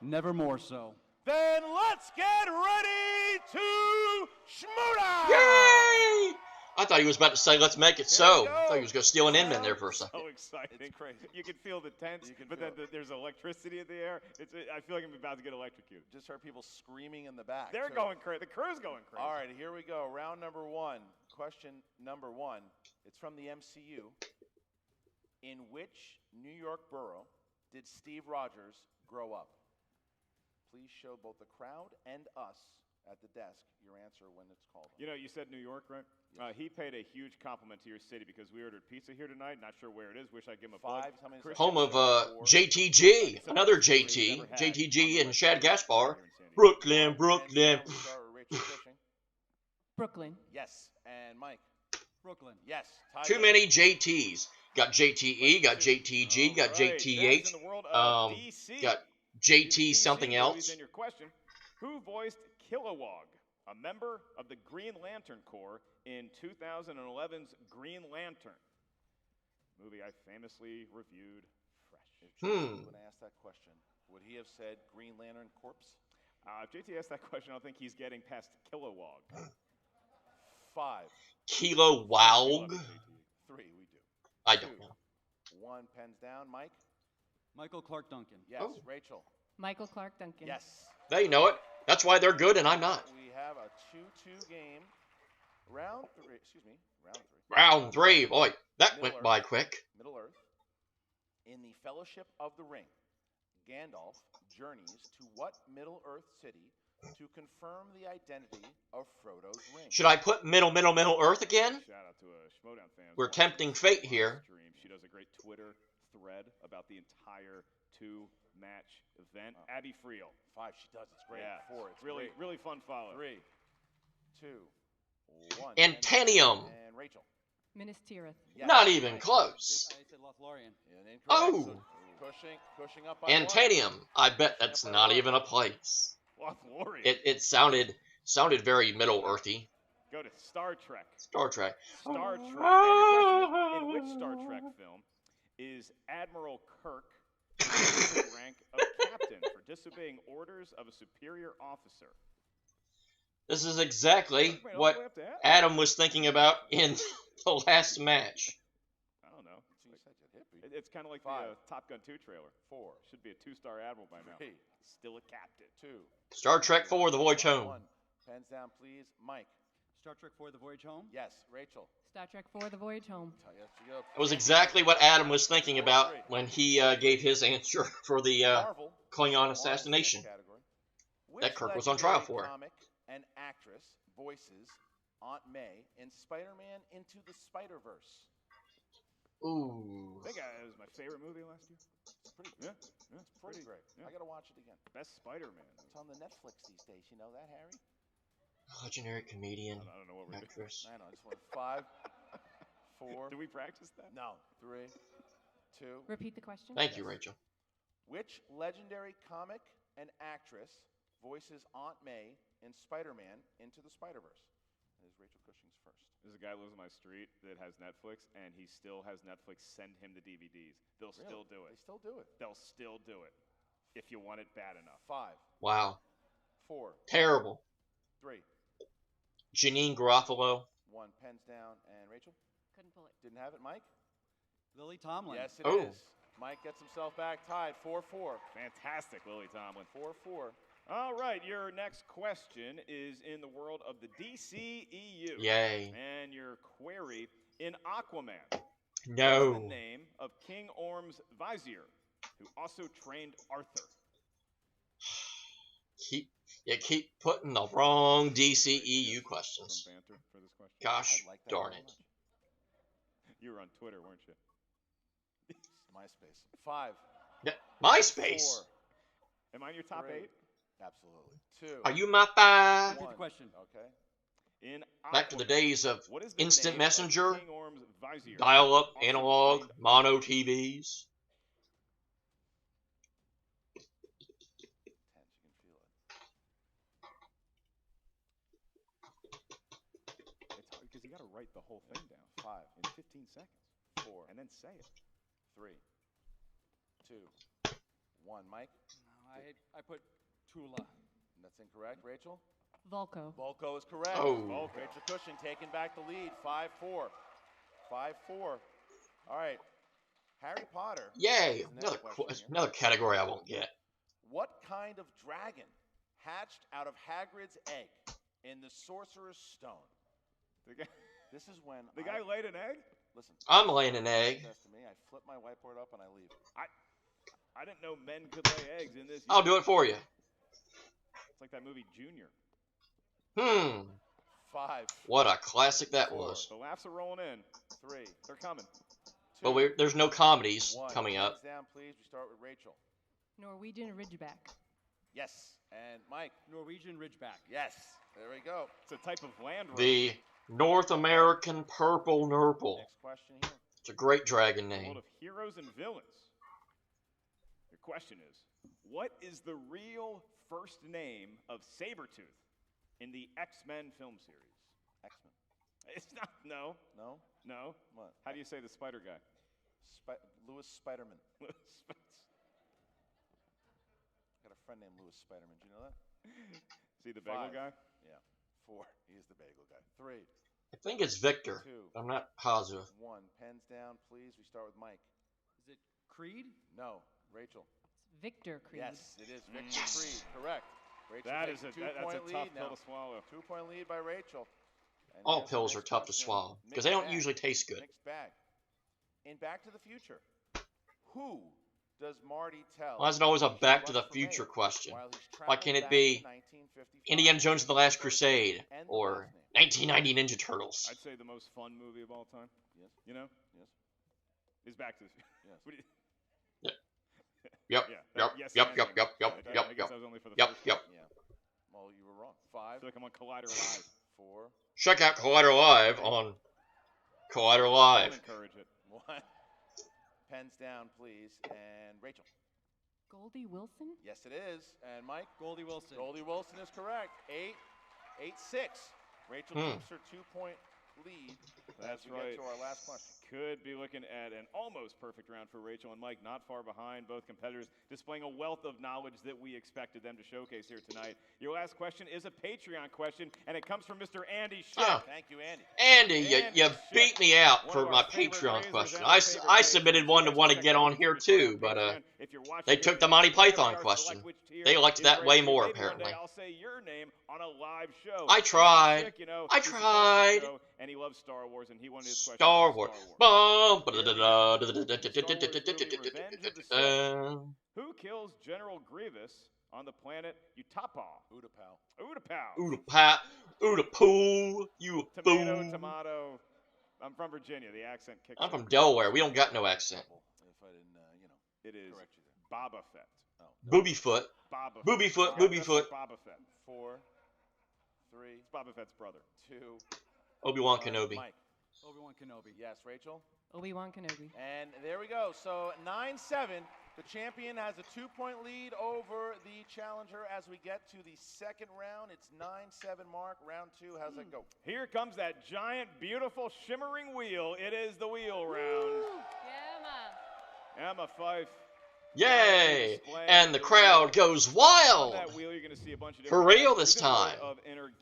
Speaker 5: Never more so.
Speaker 9: Then let's get ready to Schmoedown!
Speaker 1: Yay! I thought he was about to say, let's make it so. I thought he was going to steal an Inman there for a second.
Speaker 4: So exciting.
Speaker 9: It's crazy.
Speaker 4: You can feel the tense, but then there's electricity in the air. I feel like I'm about to get electrocuted.
Speaker 9: Just heard people screaming in the back.
Speaker 4: They're
Speaker 9: too.
Speaker 4: going crazy. The crew's going crazy.
Speaker 9: All right, here we go. Round number 1. Question number 1. It's from the MCU. In which New York borough did Steve Rogers grow up? Please show both the crowd and us at the desk your answer when it's called.
Speaker 4: You know, you said New York, right?
Speaker 9: Yes.
Speaker 4: He paid a huge compliment to your city because we ordered pizza here tonight. Not sure where it is. Wish I'd give him a plug.
Speaker 9: 5. How many seconds?
Speaker 1: Home of JTG, another JT, JTG and Shad Gaspar. Brooklyn, Brooklyn.
Speaker 9: We'll start with Rachel Cushing.
Speaker 10: Brooklyn.
Speaker 9: Yes. And Mike.
Speaker 5: Brooklyn.
Speaker 9: Yes.
Speaker 1: Too many JTs. Got JTE, got JTG, got JTH, got JT something else.
Speaker 4: And your question, who voiced Kilowog, a member of the Green Lantern Corps in 2011's Green Lantern? Movie I famously reviewed fresh.
Speaker 9: If JT would ask that question, would he have said Green Lantern Corpse?
Speaker 4: If JT asked that question, I don't think he's getting past Kilowog.
Speaker 9: 5.
Speaker 1: Kilo Wog.
Speaker 9: 3, we do.
Speaker 1: I don't know.
Speaker 9: 1, pens down. Mike?
Speaker 5: Michael Clark Duncan.
Speaker 9: Yes.
Speaker 1: Oh.
Speaker 9: Rachel?
Speaker 10: Michael Clark Duncan.
Speaker 9: Yes.
Speaker 1: They know it. That's why they're good and I'm not.
Speaker 9: We have a 2-2 game. Round 3. Excuse me. Round 3.
Speaker 1: Round 3. Boy, that went by quick.
Speaker 9: Middle Earth. In the Fellowship of the Ring, Gandalf journeys to what Middle Earth city to confirm the identity of Frodo's ring?
Speaker 1: Should I put Middle Earth again?
Speaker 4: Shout out to a Schmoedown fan.
Speaker 1: We're tempting fate here.
Speaker 4: She does a great Twitter thread about the entire 2-match event. Abby Friel.
Speaker 9: 5, she does. It's great.
Speaker 4: Yeah.
Speaker 9: 4, it's
Speaker 4: really,
Speaker 9: great.
Speaker 4: really fun follow.
Speaker 9: 3, 2, 1.
Speaker 1: Antenium.
Speaker 9: And Rachel.
Speaker 10: Minas Tirith.
Speaker 9: Yes.
Speaker 1: Not even close.
Speaker 5: I said Lothlorien.
Speaker 1: Oh.
Speaker 9: So Cushing up by 1.
Speaker 1: Antenium. I bet that's not even a place.
Speaker 4: Lothlorien.
Speaker 1: It sounded very Middle Earthy.
Speaker 4: Go to Star Trek.
Speaker 1: Star Trek.
Speaker 4: Star Trek. And your question is, in which Star Trek film is Admiral Kirk given the rank of captain for disobeying orders of a superior officer?
Speaker 1: This is exactly what Adam was thinking about in the last match.
Speaker 4: I don't know. It's kind of like the Top Gun 2 trailer.
Speaker 9: 4.
Speaker 4: Should be a 2-star admiral by now.
Speaker 9: 3.
Speaker 4: Still a captain.
Speaker 9: 2.
Speaker 1: Star Trek 4, The Voyage Home.
Speaker 9: 1. Pens down, please. Mike.
Speaker 5: Star Trek 4, The Voyage Home?
Speaker 9: Yes. Rachel.
Speaker 10: Star Trek 4, The Voyage Home.
Speaker 9: Yes, you go.
Speaker 1: That was exactly what Adam was thinking about when he gave his answer for the Klingon assassination that Kirk was on trial for.
Speaker 9: Comic and actress voices Aunt May in Spider-Man Into the Spider-Verse?
Speaker 1: Ooh.
Speaker 4: I think it was my favorite movie last year.
Speaker 9: It's pretty,
Speaker 4: Yeah,
Speaker 9: it's pretty great.
Speaker 4: Yeah.
Speaker 9: I gotta watch it again.
Speaker 4: Best Spider-Man.
Speaker 9: It's on the Netflix these days. You know that, Harry?
Speaker 1: Legendary comedian,
Speaker 4: I don't know what we're doing.
Speaker 1: actress.
Speaker 9: I know. I just want 5, 4.
Speaker 4: Do we practice that?
Speaker 9: No. 3, 2.
Speaker 12: Repeat the question.
Speaker 1: Thank you, Rachel.
Speaker 9: Which legendary comic and actress voices Aunt May in Spider-Man Into the Spider-Verse? It is Rachel Cushing's first.
Speaker 4: There's a guy who lives on my street that has Netflix, and he still has Netflix send him the DVDs. They'll still do it.
Speaker 9: They still do it.
Speaker 4: They'll still do it if you want it bad enough.
Speaker 9: 5,
Speaker 1: Wow.
Speaker 9: 4,
Speaker 1: Terrible.
Speaker 9: 3,
Speaker 1: Janine Garofalo.
Speaker 9: 1. Pens down. And Rachel?
Speaker 12: Couldn't pull it.
Speaker 9: Didn't have it. Mike?
Speaker 11: Lily Tomlin.
Speaker 9: Yes, it is.
Speaker 1: Oh.
Speaker 9: Mike gets himself back tied. 4-4.
Speaker 4: Fantastic, Lily Tomlin.
Speaker 9: 4-4.
Speaker 4: All right, your next question is in the world of the DCEU.
Speaker 1: Yay.
Speaker 4: And your query, in Aquaman,
Speaker 1: No.
Speaker 4: what's the name of King Orm's vizier, who also trained Arthur?
Speaker 1: You keep putting the wrong DCEU questions.
Speaker 4: From banter for this question.
Speaker 1: Gosh
Speaker 9: I like that
Speaker 1: darn
Speaker 9: very
Speaker 1: it.
Speaker 9: much.
Speaker 4: You were on Twitter, weren't you?
Speaker 9: MySpace. 5,
Speaker 1: Yeah. MySpace.
Speaker 9: 4.
Speaker 4: Am I in your top
Speaker 9: 3.
Speaker 4: 8?
Speaker 9: Absolutely. 2.
Speaker 1: Are you my five?
Speaker 11: Repeat the question.
Speaker 9: Okay.
Speaker 4: In
Speaker 1: Back to the
Speaker 4: Aquaman,
Speaker 1: days of
Speaker 4: what is the
Speaker 1: instant
Speaker 4: name
Speaker 1: messenger,
Speaker 4: of King Orm's vizier,
Speaker 1: dial-up,
Speaker 4: also
Speaker 1: analog,
Speaker 4: trained
Speaker 1: mono TVs.
Speaker 9: 10. You can feel it.
Speaker 4: It's hard because you got to write the whole thing down
Speaker 9: 5,
Speaker 4: in 15 seconds
Speaker 9: 4,
Speaker 4: and then say it.
Speaker 9: 3, 2, 1. Mike?
Speaker 11: No, I put Tula.
Speaker 9: That's incorrect. Rachel?
Speaker 12: Volko.
Speaker 9: Volko is correct.
Speaker 1: Oh.
Speaker 9: Rachel Cushing taking back the lead. 5-4. 5-4. All right. Harry Potter.
Speaker 1: Yay.
Speaker 9: is the next question here.
Speaker 1: Another category I won't get.
Speaker 9: What kind of dragon hatched out of Hagrid's egg in the Sorcerer's Stone?
Speaker 4: The guy,
Speaker 9: This is when
Speaker 4: the guy laid an egg?
Speaker 9: Listen.
Speaker 1: I'm laying an egg.
Speaker 9: Says to me, I flip my whiteboard up and I leave.
Speaker 4: I didn't know men could lay eggs in this.
Speaker 1: I'll do it for you.
Speaker 4: It's like that movie Junior.
Speaker 9: 5.
Speaker 1: What a classic that
Speaker 9: 4.
Speaker 1: was.
Speaker 4: The laughs are rolling in.
Speaker 9: 3.
Speaker 4: They're coming.
Speaker 9: 2.
Speaker 1: But there's no comedies
Speaker 9: 1.
Speaker 1: coming
Speaker 9: Hands
Speaker 1: up.
Speaker 9: down, please. We start with Rachel.
Speaker 10: Norwegian Ridgeback.
Speaker 9: Yes. And Mike.
Speaker 11: Norwegian Ridgeback.
Speaker 9: Yes. There we go.
Speaker 4: It's a type of land rover.
Speaker 1: The North American Purple Nurple.
Speaker 9: Next question here.
Speaker 1: It's a great dragon
Speaker 4: The
Speaker 1: name.
Speaker 4: world of heroes and villains. Your question is, what is the real first name of Sabretooth in the X-Men film series?
Speaker 9: X-Men.
Speaker 4: It's not, no.
Speaker 9: No?
Speaker 4: No.
Speaker 9: What?
Speaker 4: How do you say the spider guy?
Speaker 9: Louis Spiderman. Got a friend named Louis Spiderman. Do you know that?
Speaker 4: Is he the bagel
Speaker 9: 5.
Speaker 4: guy?
Speaker 9: Yeah. 4. He is the bagel guy. 3.
Speaker 1: I think it's Victor.
Speaker 9: 2.
Speaker 1: I'm not positive.
Speaker 9: 1. Pens down, please. We start with Mike.
Speaker 11: Is it Creed?
Speaker 9: No. Rachel.
Speaker 10: Victor Creed.
Speaker 9: Yes, it is Victor Creed. Correct. Rachel
Speaker 4: That
Speaker 9: takes
Speaker 4: is
Speaker 9: a
Speaker 4: that's
Speaker 9: two-point
Speaker 4: a
Speaker 9: lead
Speaker 4: tough
Speaker 9: now.
Speaker 4: pill to swallow.
Speaker 9: 2-point lead by Rachel. And
Speaker 1: All
Speaker 9: here's the
Speaker 1: pills are
Speaker 9: next
Speaker 1: tough to
Speaker 9: question.
Speaker 1: swallow because
Speaker 9: Mixed
Speaker 1: they don't
Speaker 9: bag.
Speaker 1: usually taste good.
Speaker 9: Mixed bag. In Back to the Future, who does Marty tell?
Speaker 1: Why is it always a
Speaker 9: he
Speaker 1: Back to
Speaker 9: runs
Speaker 1: the
Speaker 9: for
Speaker 1: Future
Speaker 9: mayor
Speaker 1: question?
Speaker 9: while he's
Speaker 1: Why
Speaker 9: traveling
Speaker 1: can't it
Speaker 9: back
Speaker 1: be
Speaker 9: to 1955?
Speaker 1: Indiana Jones and the Last Crusade
Speaker 9: And the
Speaker 1: or
Speaker 9: last
Speaker 1: 1990 Ninja Turtles?
Speaker 4: I'd say the most fun movie of all time.
Speaker 9: Yes.
Speaker 4: You know?
Speaker 9: Yes.
Speaker 4: Is Back to the Future.
Speaker 9: Yes.
Speaker 4: What do you-
Speaker 1: Yep.
Speaker 4: Yeah,
Speaker 1: Yep.
Speaker 4: yes
Speaker 1: Yep.
Speaker 4: and
Speaker 1: Yep.
Speaker 4: no.
Speaker 1: Yep. Yep.
Speaker 4: I
Speaker 1: Yep.
Speaker 4: guess
Speaker 1: Yep.
Speaker 4: that was only for the
Speaker 1: Yep.
Speaker 4: first
Speaker 1: Yep.
Speaker 9: Yeah. Well, you were wrong.
Speaker 4: I
Speaker 9: 5,
Speaker 4: feel like I'm on Collider Live.
Speaker 9: 4,
Speaker 1: Check out Collider Live on Collider
Speaker 4: Don't
Speaker 1: Live.
Speaker 4: encourage it.
Speaker 9: 1. Pens down, please. And Rachel.
Speaker 10: Goldie Wilson?
Speaker 9: Yes, it is. And Mike.
Speaker 11: Goldie Wilson.
Speaker 9: Goldie Wilson is correct. 8-6. Rachel keeps her 2-point lead.
Speaker 4: That's
Speaker 9: as we
Speaker 4: right.
Speaker 9: get to our last question.
Speaker 4: Could be looking at an almost perfect round for Rachel and Mike, not far behind. Both competitors displaying a wealth of knowledge that we expected them to showcase here tonight. Your last question is a Patreon question, and it comes from Mr. Andy Schick.
Speaker 1: Oh.
Speaker 9: Thank you, Andy.
Speaker 1: Andy, you
Speaker 4: Schick,
Speaker 1: beat me out
Speaker 4: one
Speaker 1: for
Speaker 4: of
Speaker 1: my
Speaker 4: our favorite
Speaker 1: Patreon
Speaker 4: razors
Speaker 1: question.
Speaker 4: and our favorite
Speaker 1: submitted
Speaker 4: razors.
Speaker 1: one to want to
Speaker 4: Check
Speaker 1: get
Speaker 4: out
Speaker 1: on
Speaker 4: the
Speaker 1: here
Speaker 4: description
Speaker 1: too,
Speaker 4: on
Speaker 1: but
Speaker 4: Patreon. If you're watching
Speaker 1: they
Speaker 4: here
Speaker 1: took the
Speaker 4: and
Speaker 1: Monty
Speaker 4: you select
Speaker 1: Python
Speaker 4: our
Speaker 1: question.
Speaker 4: select which tier
Speaker 1: They liked
Speaker 4: is
Speaker 1: that
Speaker 4: great
Speaker 1: way
Speaker 4: for you.
Speaker 1: more,
Speaker 4: Maybe one
Speaker 1: apparently.
Speaker 4: day I'll say your name on a live show.
Speaker 1: I tried.
Speaker 4: Andy Schick, you know,
Speaker 1: I
Speaker 4: he's the host of the
Speaker 1: tried.
Speaker 4: show, and he loves Star Wars, and he wanted his question
Speaker 1: Star
Speaker 4: on
Speaker 1: Wars.
Speaker 4: Star Wars. Who kills General Grievous on the planet Utapau?
Speaker 9: Utapau.
Speaker 4: Utapau.
Speaker 1: Oodapoo, you a
Speaker 4: Tomato,
Speaker 1: fool.
Speaker 4: tomato. I'm from Virginia. The accent kicks.
Speaker 1: I'm from
Speaker 4: in.
Speaker 1: Delaware. We don't got no accent.
Speaker 9: If I didn't,
Speaker 4: It is
Speaker 9: correct you there.
Speaker 4: Boba Fett.
Speaker 9: Oh,
Speaker 1: Booby foot.
Speaker 4: Boba
Speaker 1: Booby
Speaker 4: Fett.
Speaker 1: foot.
Speaker 4: Yeah,
Speaker 1: Booby
Speaker 4: that's
Speaker 1: foot.
Speaker 4: Boba Fett.
Speaker 9: 4, 3,
Speaker 4: It's Boba Fett's brother.
Speaker 9: 2.
Speaker 1: Obi-Wan Kenobi.
Speaker 9: Mike.
Speaker 5: Obi-Wan Kenobi.
Speaker 9: Yes, Rachel.
Speaker 10: Obi-Wan Kenobi.
Speaker 9: And there we go. So 9-7. The champion has a 2-point lead over the challenger as we get to the second round. It's 9-7 mark. Round 2. How's that go?
Speaker 4: Here comes that giant, beautiful, shimmering wheel. It is the wheel round.
Speaker 10: Yeah,
Speaker 4: Emma Fife.
Speaker 1: Yay! And the crowd goes wild.
Speaker 4: On that wheel, you're going to see a bunch of
Speaker 1: For
Speaker 4: different
Speaker 1: real this time.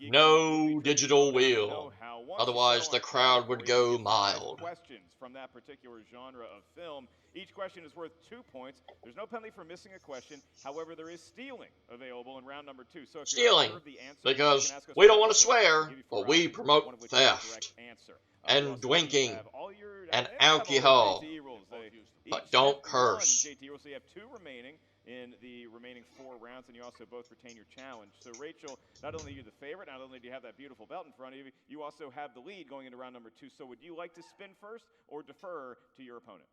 Speaker 1: No digital wheel. Otherwise, the crowd would go mild.
Speaker 4: Questions from that particular genre of film. Each question is worth 2 points. There's no penalty for missing a question. However, there is stealing available in round number 2. So if
Speaker 1: Stealing,
Speaker 4: you're the answer,
Speaker 1: because
Speaker 4: you can ask us
Speaker 1: we don't
Speaker 4: a
Speaker 1: want to
Speaker 4: question.
Speaker 1: swear,
Speaker 4: We'll give you 4
Speaker 1: but we
Speaker 4: options,
Speaker 1: promote
Speaker 4: one of which is the
Speaker 1: theft
Speaker 4: correct answer.
Speaker 1: and
Speaker 4: You also
Speaker 1: drinking
Speaker 4: have all your-
Speaker 1: and
Speaker 4: they have all the
Speaker 1: alcohol.
Speaker 4: JTE rules.
Speaker 1: But
Speaker 4: each
Speaker 1: don't
Speaker 4: have
Speaker 1: curse.
Speaker 4: one JTE rule, so you have 2 remaining in the remaining 4 rounds, and you also both retain your challenge. So Rachel, not only are you the favorite, not only do you have that beautiful belt in front of you, you also have the lead going into round number 2. So would you like to spin first or defer to your opponent?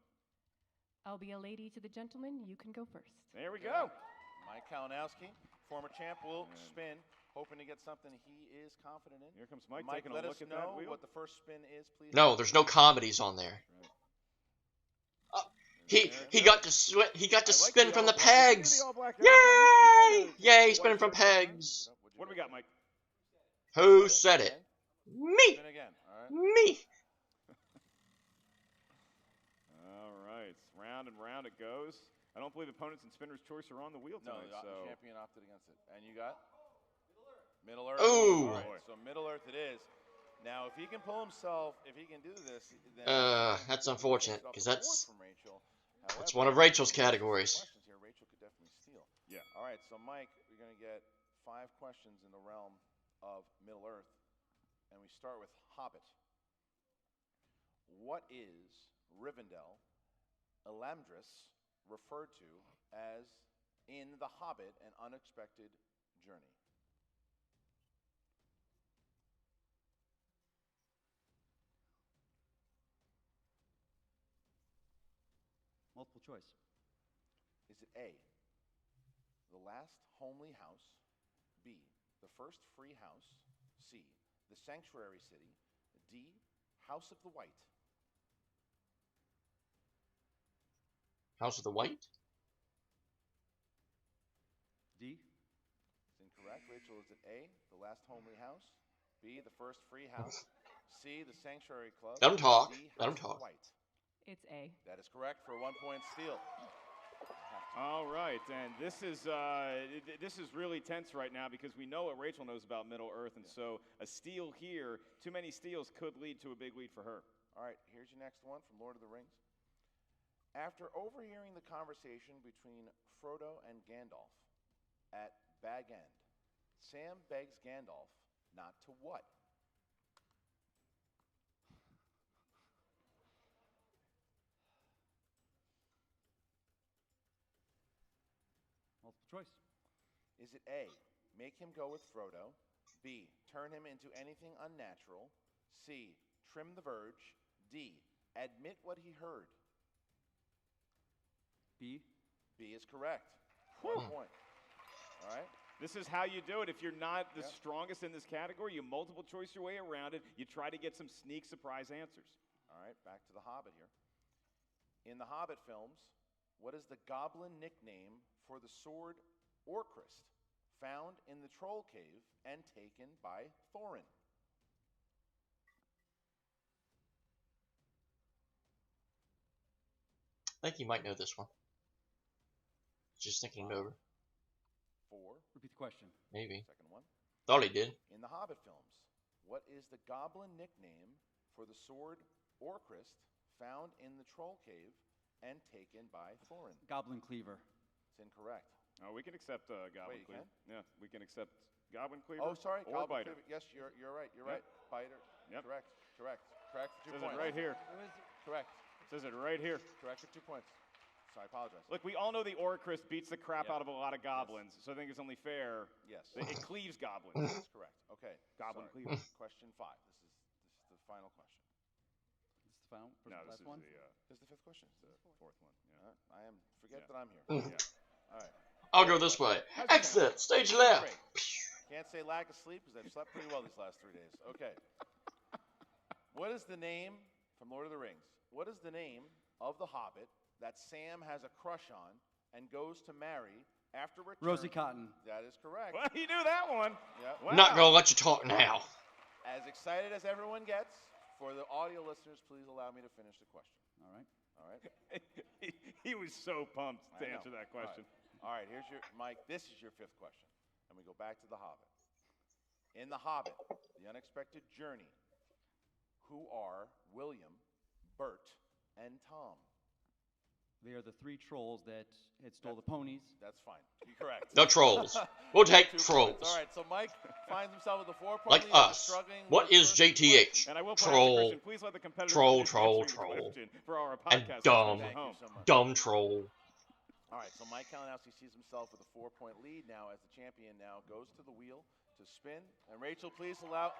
Speaker 10: I'll be a lady to the gentleman. You can go first.
Speaker 4: There we go.
Speaker 9: Mike Kalinowski, former champ, will spin, hoping to get something he is confident in.
Speaker 4: Here comes Mike,
Speaker 9: Mike,
Speaker 4: taking a
Speaker 9: let
Speaker 4: look
Speaker 9: us
Speaker 4: at
Speaker 9: know
Speaker 4: that wheel.
Speaker 9: what the first spin is, please.
Speaker 1: No, there's no comedies on there. He got to spin from the pegs. Yay! Yay! Spinning from pegs.
Speaker 4: What do we got, Mike?
Speaker 1: Who said it? Me.
Speaker 9: Spin again. All right.
Speaker 1: Me.
Speaker 4: All right, round and round it goes. I don't believe opponents and spinner's choice are on the wheel
Speaker 9: No,
Speaker 4: tonight.
Speaker 9: the
Speaker 4: so
Speaker 9: champion opted against it. And you got? Middle Earth.
Speaker 1: Ooh.
Speaker 9: All right, so Middle Earth it is. Now, if he can pull himself, if he can do this, then
Speaker 1: That's unfortunate, because that's
Speaker 9: from Rachel.
Speaker 1: one of Rachel's categories.
Speaker 9: Questions here, Rachel could definitely steal.
Speaker 4: Yeah.
Speaker 9: All right, so Mike, we're going to get 5 questions in the realm of Middle Earth, and we start with Hobbit. What is Rivendell, Elamdris, referred to as in The Hobbit: An Unexpected Journey?
Speaker 5: Multiple choice.
Speaker 9: Is it A, the last homely house, B, the first free house, C, the sanctuary city, D, House of the White?
Speaker 1: House of the White?
Speaker 5: D.
Speaker 9: It's incorrect. Rachel, is it A, the last homely house, B, the first free house, C, the sanctuary club,
Speaker 1: Let him talk.
Speaker 9: D,
Speaker 1: Let him
Speaker 9: House of
Speaker 1: talk.
Speaker 9: the White?
Speaker 10: It's A.
Speaker 9: That is correct for a 1-point steal.
Speaker 4: All right, and this is really tense right now because we know what Rachel knows about Middle Earth, and so a steal here, too many steals could lead to a big lead for her.
Speaker 9: All right, here's your next one from Lord of the Rings. After overhearing the conversation between Frodo and Gandalf at Bag End, Sam begs Gandalf not to what?
Speaker 5: Multiple choice.
Speaker 9: Is it A, make him go with Frodo, B, turn him into anything unnatural, C, trim the verge, D, admit what he heard?
Speaker 5: B.
Speaker 9: B is correct. 1 point. All right.
Speaker 4: This is how you do it. If you're not the strongest in this category, you multiple choice your way around it. You try to get some sneak surprise answers.
Speaker 9: All right, back to The Hobbit here. In the Hobbit films, what is the goblin nickname for the sword Orcrist, found in the Troll Cave and taken by Thorin?
Speaker 1: I think you might know this one. Just thinking it over.
Speaker 9: 4.
Speaker 5: Repeat the question.
Speaker 1: Maybe.
Speaker 9: Second one.
Speaker 1: Thought he did.
Speaker 9: In the Hobbit films, what is the goblin nickname for the sword Orcrist, found in the Troll Cave and taken by Thorin?
Speaker 5: Goblin Cleaver.
Speaker 9: It's incorrect.
Speaker 4: Oh, we can accept Goblin
Speaker 9: Wait, you
Speaker 4: Cleaver.
Speaker 9: can?
Speaker 4: Yeah, we can accept Goblin Cleaver.
Speaker 9: Oh, sorry,
Speaker 4: or
Speaker 9: Goblin
Speaker 4: Biter.
Speaker 9: Cleaver. Yes, you're right. You're
Speaker 4: Yep.
Speaker 9: right. Biter.
Speaker 4: Yep.
Speaker 9: Correct. Correct. Correct. For 2
Speaker 4: Says
Speaker 9: points.
Speaker 4: it right here.
Speaker 9: Correct.
Speaker 4: Says it right here.
Speaker 9: Correct for 2 points. So I apologize.
Speaker 4: Look, we all know the Orcrist beats the crap
Speaker 9: Yeah.
Speaker 4: out of a lot of goblins, so I think it's only fair.
Speaker 9: Yes.
Speaker 4: It cleaves goblins.
Speaker 9: That's correct. Okay.
Speaker 4: Goblin
Speaker 9: sorry.
Speaker 4: Cleaver.
Speaker 9: Question 5. This is the final question.
Speaker 5: final?
Speaker 4: No, this
Speaker 5: last
Speaker 4: is
Speaker 5: one?
Speaker 9: This is the fifth question.
Speaker 4: the fourth one. Yeah.
Speaker 9: I am. Forget that I'm here.
Speaker 4: Yeah.
Speaker 9: All right.
Speaker 1: I'll go this way. Exit. Stage left.
Speaker 9: Great. Can't say lack of sleep because I've slept pretty well these last 3 days. Okay. What is the name from Lord of the Rings? What is the name of the Hobbit that Sam has a crush on and goes to marry after return?
Speaker 5: Rosie Cotton.
Speaker 9: That is correct.
Speaker 4: Well, you knew that one.
Speaker 9: Yep.
Speaker 4: Wow.
Speaker 1: Not gonna let you talk now.
Speaker 9: As excited as everyone gets, for the audio listeners, please allow me to finish the question.
Speaker 5: All right.
Speaker 9: All right.
Speaker 4: He was so pumped to
Speaker 9: I know.
Speaker 4: answer that question.
Speaker 9: All right, here's your, Mike, this is your fifth question. And we go back to The Hobbit. In The Hobbit, The Unexpected Journey, who are William, Bert, and Tom?
Speaker 5: They are the 3 trolls that had stole the ponies.
Speaker 9: That's fine. You're correct.
Speaker 1: The trolls. We'll take
Speaker 9: 2
Speaker 1: trolls.
Speaker 9: points. All right, so Mike finds himself with a 4-point
Speaker 1: Like
Speaker 9: lead.
Speaker 1: us. What is JTH?
Speaker 4: And I will
Speaker 1: Troll.
Speaker 4: Christian, please let the competitors
Speaker 1: Troll,
Speaker 4: finish
Speaker 1: troll,
Speaker 4: answering the
Speaker 1: troll.
Speaker 4: question for our
Speaker 1: And
Speaker 4: podcast
Speaker 1: dumb.
Speaker 4: listeners at home.
Speaker 9: so much.
Speaker 1: Dumb troll.
Speaker 9: All right, so Mike Kalinowski sees himself with a 4-point lead now as the champion now goes to the wheel to spin. And Rachel, please allow...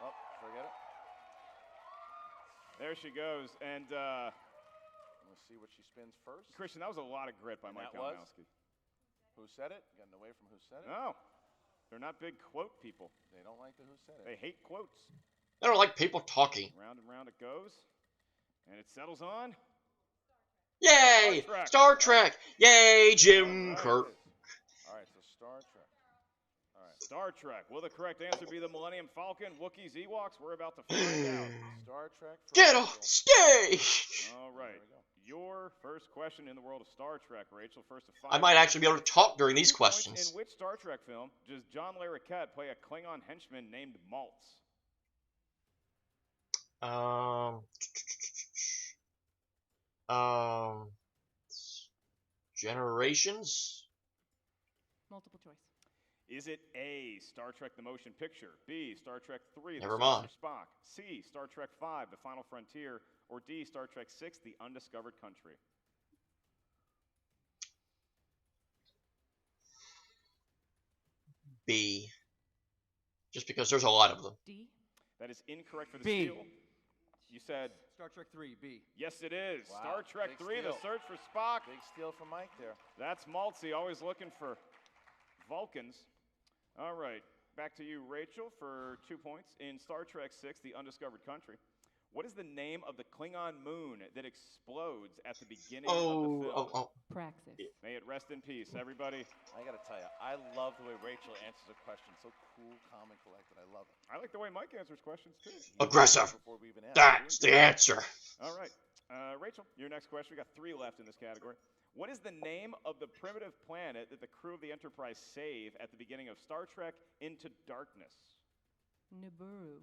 Speaker 9: Oh, forget it.
Speaker 4: There she goes. And
Speaker 9: Let's see what she spins first.
Speaker 4: Christian, that was a lot of grit by
Speaker 9: And
Speaker 4: Mike
Speaker 9: that was?
Speaker 4: Kalinowski.
Speaker 9: Who said it? Getting away from who said it.
Speaker 4: No, they're not big quote people.
Speaker 9: They don't like the who said it.
Speaker 4: They hate quotes.
Speaker 1: I don't like people talking.
Speaker 4: Round and round it goes. And it settles on.
Speaker 1: Yay!
Speaker 4: Star Trek.
Speaker 1: Star Trek! Yay, Jim Kirk.
Speaker 9: All right, so Star Trek. All right.
Speaker 4: Star Trek. Will the correct answer be the Millennium Falcon, Wookiees, Ewoks? We're about to find out.
Speaker 9: Star Trek.
Speaker 1: Get off the stage!
Speaker 4: All right. Your first question in the world of Star Trek, Rachel. First of 5.
Speaker 1: I might actually be able to talk during these
Speaker 4: 2 points.
Speaker 1: questions.
Speaker 4: In which Star Trek film does John Larroquette play a Klingon henchman named Maltz?
Speaker 1: Generations?
Speaker 10: Multiple choice.
Speaker 4: Is it A, Star Trek the Motion Picture, B, Star Trek 3, The
Speaker 1: Never
Speaker 4: Search
Speaker 1: mind.
Speaker 4: for Spock, C, Star Trek 5, The Final Frontier, or D, Star Trek 6, The Undiscovered Country?
Speaker 1: B. Just because there's a lot of them.
Speaker 10: D.
Speaker 4: That is incorrect for the
Speaker 5: B.
Speaker 4: steal. You said,
Speaker 5: Star Trek 3, B.
Speaker 4: yes it is.
Speaker 9: Wow,
Speaker 4: Star Trek
Speaker 9: big
Speaker 4: 3, The
Speaker 9: steal.
Speaker 4: Search for Spock.
Speaker 9: Big steal from Mike there.
Speaker 4: That's Maltzy, always looking for Vulcans. All right, back to you, Rachel, for 2 points. In Star Trek 6, The Undiscovered Country, what is the name of the Klingon moon that explodes at the beginning of the film?
Speaker 10: Praxis.
Speaker 4: May it rest in peace, everybody.
Speaker 9: I got to tell you, I love the way Rachel answers a question. So cool, calm, and collected. I love it.
Speaker 4: I like the way Mike answers questions, too.
Speaker 1: Aggressive.
Speaker 9: Before we even ask.
Speaker 1: That's the answer.
Speaker 4: All right. Rachel, your next question. We got 3 left in this category. What is the name of the primitive planet that the crew of the Enterprise save at the beginning of Star Trek Into Darkness?
Speaker 10: Nibiru.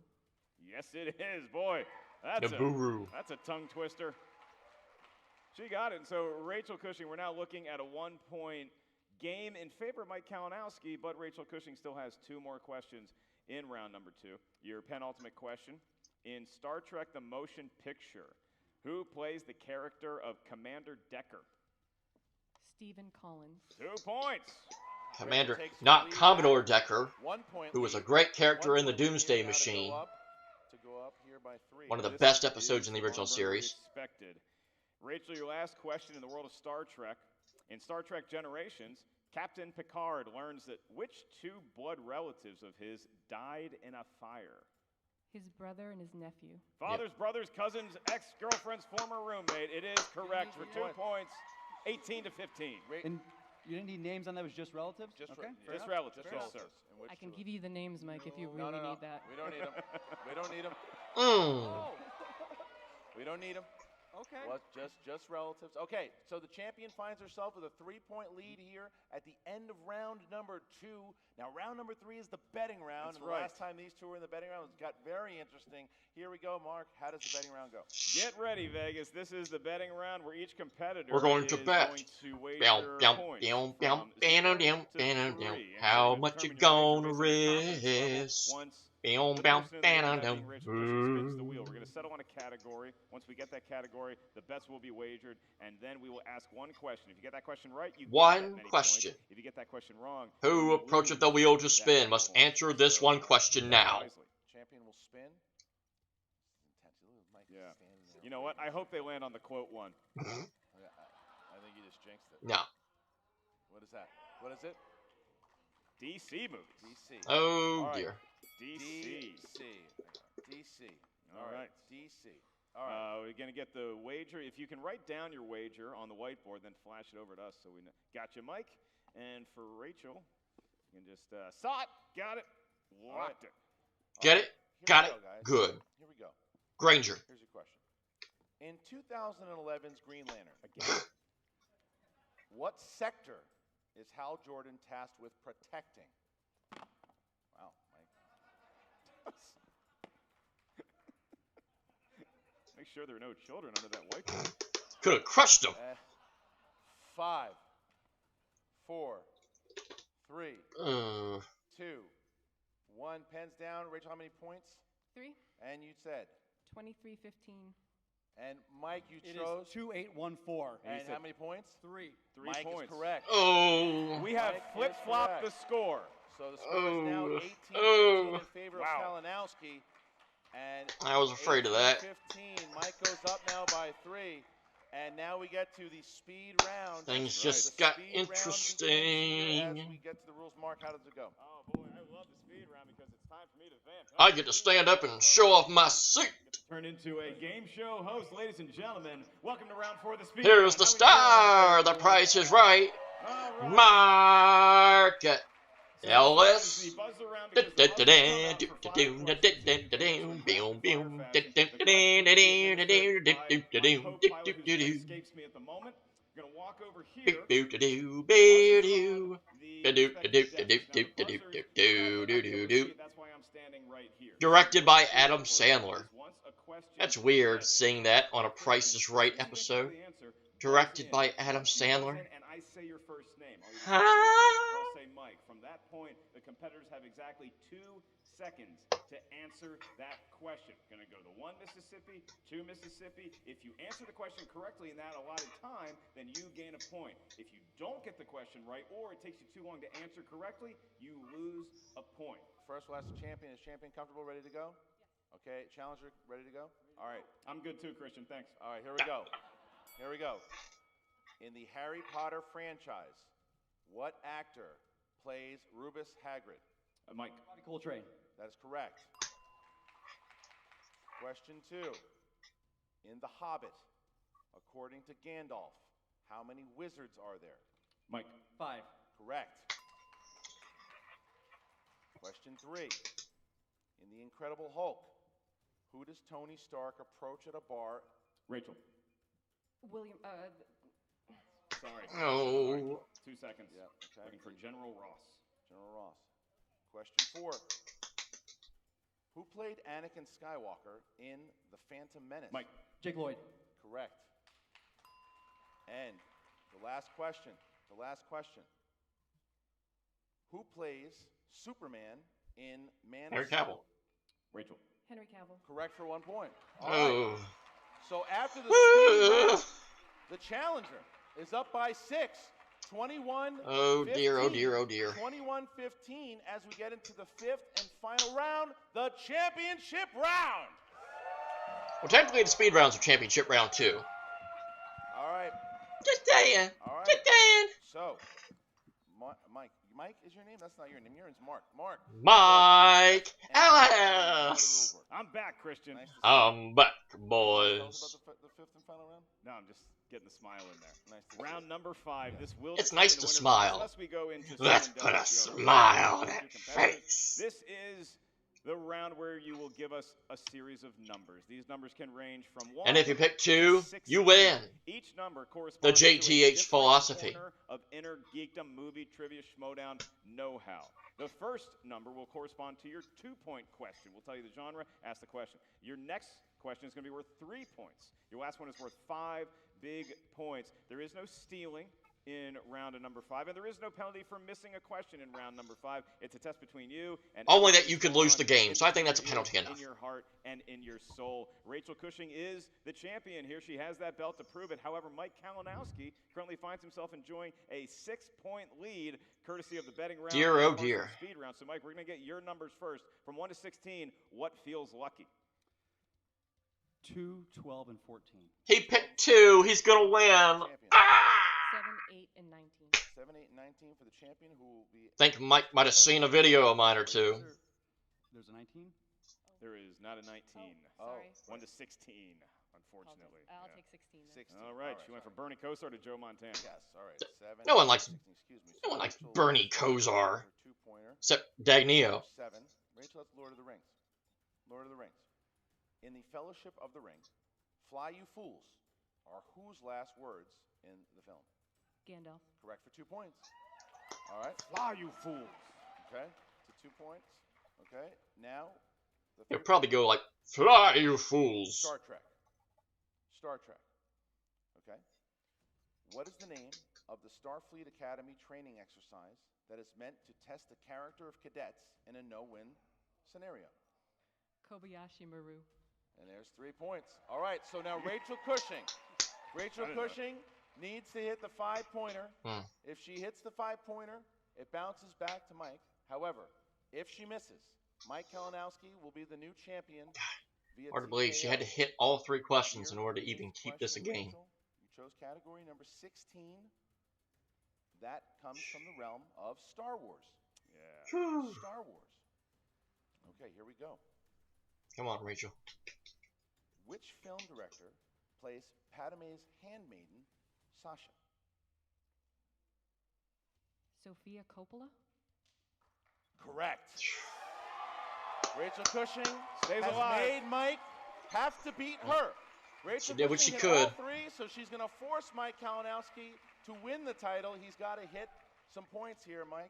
Speaker 4: Yes, it is. Boy, that's a tongue twister. She got it. And so, Rachel Cushing, we're now looking at a 1-point game in favor of Mike Kalinowski, but Rachel Cushing still has 2 more questions in round number 2. Your penultimate question. In Star Trek The Motion Picture, who plays the character of Commander Decker?
Speaker 10: Stephen Collins.
Speaker 4: 2 points.
Speaker 1: Commander,
Speaker 9: Takes the
Speaker 1: not
Speaker 9: lead
Speaker 1: Commodore
Speaker 9: now.
Speaker 1: Decker,
Speaker 9: 1 point
Speaker 1: who was a
Speaker 9: lead.
Speaker 1: great character
Speaker 9: 1
Speaker 1: in the
Speaker 9: point lead
Speaker 1: Doomsday
Speaker 9: now to go
Speaker 1: Machine.
Speaker 9: To go up here by 3.
Speaker 1: One of the
Speaker 4: This
Speaker 1: best
Speaker 4: is
Speaker 1: episodes in the original
Speaker 4: longer than we
Speaker 1: series.
Speaker 4: expected. Rachel, your last question in the world of Star Trek. In Star Trek Generations, Captain Picard learns that which 2 blood relatives of his died in a fire?
Speaker 10: His brother and his nephew.
Speaker 4: Father's brother's cousin's ex-girlfriend's former roommate. It is correct for 2 points. 18 to 15.
Speaker 5: And you didn't need names on that, it was just relatives?
Speaker 9: Just
Speaker 5: okay.
Speaker 9: re-
Speaker 4: Just
Speaker 9: Yeah.
Speaker 4: relatives,
Speaker 9: Just
Speaker 4: yes, sir.
Speaker 9: relatives. And which
Speaker 10: I can
Speaker 9: 2?
Speaker 10: give you the names, Mike, if you
Speaker 9: No,
Speaker 10: really
Speaker 9: no, no.
Speaker 10: need that.
Speaker 9: We don't need them. We don't need them.
Speaker 1: Mm.
Speaker 9: We don't need them.
Speaker 5: Okay.
Speaker 9: Well, just relatives. Okay, so the champion finds herself with a 3-point lead here at the end of round number 2. Now, round number 3 is the betting round.
Speaker 4: That's
Speaker 9: and the
Speaker 4: right.
Speaker 9: last time these 2 were in the betting round, it got very interesting. Here we go, Mark. How does the betting round go?
Speaker 4: Get ready, Vegas. This is the betting round where each competitor
Speaker 1: We're going to
Speaker 4: is
Speaker 1: bet.
Speaker 4: going to wager points from 0 to 3.
Speaker 1: How
Speaker 4: And
Speaker 1: much you
Speaker 4: determine your
Speaker 1: gonna
Speaker 4: victory based on your confidence
Speaker 1: risk?
Speaker 4: level. Once
Speaker 1: Bam,
Speaker 4: the
Speaker 1: bam,
Speaker 4: person in the lead,
Speaker 1: bam,
Speaker 4: betting, Rachel Cushing spins the wheel.
Speaker 1: bam.
Speaker 4: We're going to settle on a category. Once we get that category, the bets will be wagered, and then we will ask one question. If you get that question right, you get
Speaker 1: One
Speaker 4: that many
Speaker 1: question.
Speaker 4: points. If you get that question wrong,
Speaker 1: Who
Speaker 4: you
Speaker 1: approacheth
Speaker 4: lose
Speaker 1: the wheel to
Speaker 4: that
Speaker 1: spin
Speaker 4: many
Speaker 1: must
Speaker 4: points.
Speaker 1: answer this
Speaker 4: So,
Speaker 1: one question
Speaker 4: bet
Speaker 1: now.
Speaker 4: wisely.
Speaker 9: Champion will spin. Intensely. Mike
Speaker 4: Yeah.
Speaker 9: standing
Speaker 4: You know what? I hope they land on the quote one.
Speaker 9: I think you just jinxed it.
Speaker 1: No.
Speaker 9: What is that? What is it?
Speaker 4: DC movies.
Speaker 9: DC.
Speaker 1: Oh,
Speaker 9: All right.
Speaker 1: dear.
Speaker 9: DC. DC.
Speaker 4: All right.
Speaker 9: DC. All right.
Speaker 4: We're going to get the wager. If you can write down your wager on the whiteboard, then flash it over to us so we know. Got you, Mike. And for Rachel, you can just saw it, got it, locked it.
Speaker 1: Get it? Got it?
Speaker 9: Guys.
Speaker 1: Good.
Speaker 9: Here we go.
Speaker 1: Granger.
Speaker 9: Here's your question. In 2011's Green Lantern, again, what sector is Hal Jordan tasked with protecting? Wow, Mike.
Speaker 4: Make sure there are no children under that whiteboard.
Speaker 1: Could have crushed him.
Speaker 9: 5, 4, 3, 2, 1. Pens down. Rachel, how many points?
Speaker 10: 3.
Speaker 9: And you said?
Speaker 10: 23-15.
Speaker 9: And Mike, you
Speaker 11: It
Speaker 9: chose?
Speaker 11: is 2-8-1-4.
Speaker 9: And how many points?
Speaker 11: 3.
Speaker 9: Mike
Speaker 4: points.
Speaker 9: is correct.
Speaker 1: Oh.
Speaker 4: We have
Speaker 9: Mike is
Speaker 4: flip-flopped the
Speaker 9: correct.
Speaker 4: score.
Speaker 9: So the score is now 18-15 in favor of Kalinowski. And
Speaker 1: I was afraid of that.
Speaker 9: 15. Mike goes up now by 3. And now we get to the speed round.
Speaker 1: Things
Speaker 9: The
Speaker 1: just
Speaker 9: speed
Speaker 1: got
Speaker 9: round begins
Speaker 1: interesting.
Speaker 9: here as we get to the rules. Mark, how does it go?
Speaker 4: Oh, boy, I love the speed round because it's time for me to vamp.
Speaker 1: I get to stand up and show off my suit.
Speaker 4: Turn into a game show host, ladies and gentlemen. Welcome to round 4 of the speed
Speaker 1: Here's
Speaker 4: round.
Speaker 1: the star. The price is right. Market. Ellis.
Speaker 4: Escapes me at the moment. We're gonna walk over here. That's why I'm standing right here.
Speaker 1: Directed by Adam Sandler. That's weird seeing that on a Price is Right episode. Directed by Adam Sandler.
Speaker 4: And I say your first name.
Speaker 1: Huh?
Speaker 4: I'll say Mike. From that point, the competitors have exactly 2 seconds to answer that question. Gonna go to 1 Mississippi, 2 Mississippi. If you answer the question correctly in that allotted time, then you gain a point. If you don't get the question right, or it takes you too long to answer correctly, you lose a point.
Speaker 9: First, we'll ask the champion. Is champion comfortable, ready to go? Okay, challenger, ready to go? All right.
Speaker 4: I'm good too, Christian. Thanks.
Speaker 9: All right, here we go. Here we go. In the Harry Potter franchise, what actor plays Rubus Hagrid?
Speaker 4: Mike.
Speaker 11: Bobby Coltrane.
Speaker 9: That is correct. Question 2. In The Hobbit, according to Gandalf, how many wizards are there?
Speaker 4: Mike.
Speaker 11: 5.
Speaker 9: Correct. Question 3. In The Incredible Hulk, who does Tony Stark approach at a bar?
Speaker 4: Rachel.
Speaker 10: William,
Speaker 4: Sorry.
Speaker 1: Oh.
Speaker 4: 2 seconds.
Speaker 9: Yeah, okay.
Speaker 4: Looking for General Ross.
Speaker 9: General Ross. Question 4. Who played Anakin Skywalker in The Phantom Menace?
Speaker 4: Mike.
Speaker 11: Jake Lloyd.
Speaker 9: Correct. And the last question. The last question. Who plays Superman in Man
Speaker 1: Henry
Speaker 9: of Steel?
Speaker 1: Cavill.
Speaker 4: Rachel.
Speaker 10: Henry Cavill.
Speaker 9: Correct for 1 point. All
Speaker 1: Oh.
Speaker 9: right. So after the speed round, the challenger is up by 6. 21.
Speaker 1: Oh dear, oh
Speaker 9: 15.
Speaker 1: dear, oh dear.
Speaker 9: 21-15 as we get into the 5th and final round, the championship round.
Speaker 1: Well, technically the speed rounds are championship round 2.
Speaker 9: All right.
Speaker 1: Just saying.
Speaker 9: All right.
Speaker 1: Just saying.
Speaker 9: So, Mike is your name? That's not your name. Your name's Mark.
Speaker 1: Mike Ellis.
Speaker 4: I'm back, Christian.
Speaker 9: Nice to see
Speaker 1: I'm back,
Speaker 9: Tell
Speaker 1: boys.
Speaker 9: us about the 5th and final round.
Speaker 4: No, I'm just getting the smile in there.
Speaker 9: Nice to see
Speaker 4: Round
Speaker 9: you.
Speaker 4: number 5. This will
Speaker 1: It's
Speaker 4: determine
Speaker 1: nice
Speaker 4: the
Speaker 1: to
Speaker 4: winner
Speaker 1: smile.
Speaker 4: unless we go into
Speaker 1: Let's
Speaker 4: sudden
Speaker 1: put a
Speaker 4: death, you know,
Speaker 1: smile on
Speaker 4: your
Speaker 1: that
Speaker 4: competitors.
Speaker 1: face.
Speaker 4: This is the round where you will give us a series of numbers. These numbers can range from 1
Speaker 1: And if you pick 2,
Speaker 4: to 16.
Speaker 1: you win.
Speaker 4: Each number
Speaker 1: The
Speaker 4: corresponds to a
Speaker 1: JTH
Speaker 4: different
Speaker 1: philosophy.
Speaker 4: corner of Innergeekdom movie trivia Schmoedown know-how. The first number will correspond to your 2-point question. We'll tell you the genre, ask the question. Your next question is going to be worth 3 points. Your last one is worth 5 big points. There is no stealing in round number 5, and there is no penalty for missing a question in round number 5. It's a test between you and
Speaker 1: Only that you could lose the game, so I think that's a penalty enough.
Speaker 4: in your heart and in your soul. Rachel Cushing is the champion here. She has that belt to prove it. However, Mike Kalinowski currently finds himself enjoying a 6-point lead, courtesy of the betting round.
Speaker 1: Dear, oh
Speaker 4: and the
Speaker 1: dear.
Speaker 4: Speed round. So, Mike, we're going to get your numbers first. From 1 to 16, what feels lucky?
Speaker 5: 2, 12, and 14.
Speaker 1: He picked 2. He's gonna win. Ah!
Speaker 10: 7, 8, and 19.
Speaker 9: 7, 8, and 19 for the champion, who will be.
Speaker 1: I think Mike might have seen a video of mine or two.
Speaker 5: There's a 19?
Speaker 4: There is not a 19.
Speaker 12: Sorry.
Speaker 4: 1 to 16, unfortunately.
Speaker 12: I'll
Speaker 4: Yeah.
Speaker 12: take 16. Then.
Speaker 9: 16.
Speaker 4: All right, she went from Bernie Kosar to Joe Montana.
Speaker 9: Yes, all right. 7.
Speaker 1: No one likes-
Speaker 9: 16, excuse me.
Speaker 1: no one likes
Speaker 9: Rachel
Speaker 1: Bernie
Speaker 9: Lord
Speaker 1: Kosar.
Speaker 9: for 2-pointer.
Speaker 1: Except Dagnio.
Speaker 9: 7. Rachel, that's Lord of the Rings. Lord of the Rings. In the Fellowship of the Ring, "Fly, you fools," are whose last words in the film?
Speaker 12: Gandalf.
Speaker 9: Correct for 2 points. All right. Fly, you fools. Okay, to 2 points. Okay, now the
Speaker 1: He'll
Speaker 9: third
Speaker 1: probably go like, "Fly, you fools."
Speaker 9: Star Trek. Star Trek. Okay. What is the name of the Starfleet Academy training exercise that is meant to test the character of cadets in a no-win scenario?
Speaker 10: Kobayashi Maru.
Speaker 9: And there's 3 points. All right, so now Rachel Cushing. Rachel Cushing needs to hit the 5-pointer. If she hits the 5-pointer, it bounces back to Mike. However, if she misses, Mike Kalinowski will be the new champion. Via
Speaker 1: Hard to believe she had to
Speaker 9: TKO.
Speaker 1: hit all 3 questions in order to even keep this a
Speaker 9: Question,
Speaker 1: game.
Speaker 9: Rachel. You chose category number 16. That comes from the realm of Star Wars.
Speaker 4: Yeah.
Speaker 9: Star Wars. Okay, here we go.
Speaker 1: Come on, Rachel.
Speaker 9: Which film director plays Padme's handmaiden, Sasha?
Speaker 10: Sophia Coppola.
Speaker 9: Correct. Rachel Cushing
Speaker 4: Stays
Speaker 9: has
Speaker 4: alive.
Speaker 9: made Mike have to beat her. Rachel
Speaker 1: She did what
Speaker 9: Cushing
Speaker 1: she
Speaker 9: hit all
Speaker 1: could.
Speaker 9: 3, so she's going to force Mike Kalinowski to win the title. He's got to hit some points here, Mike.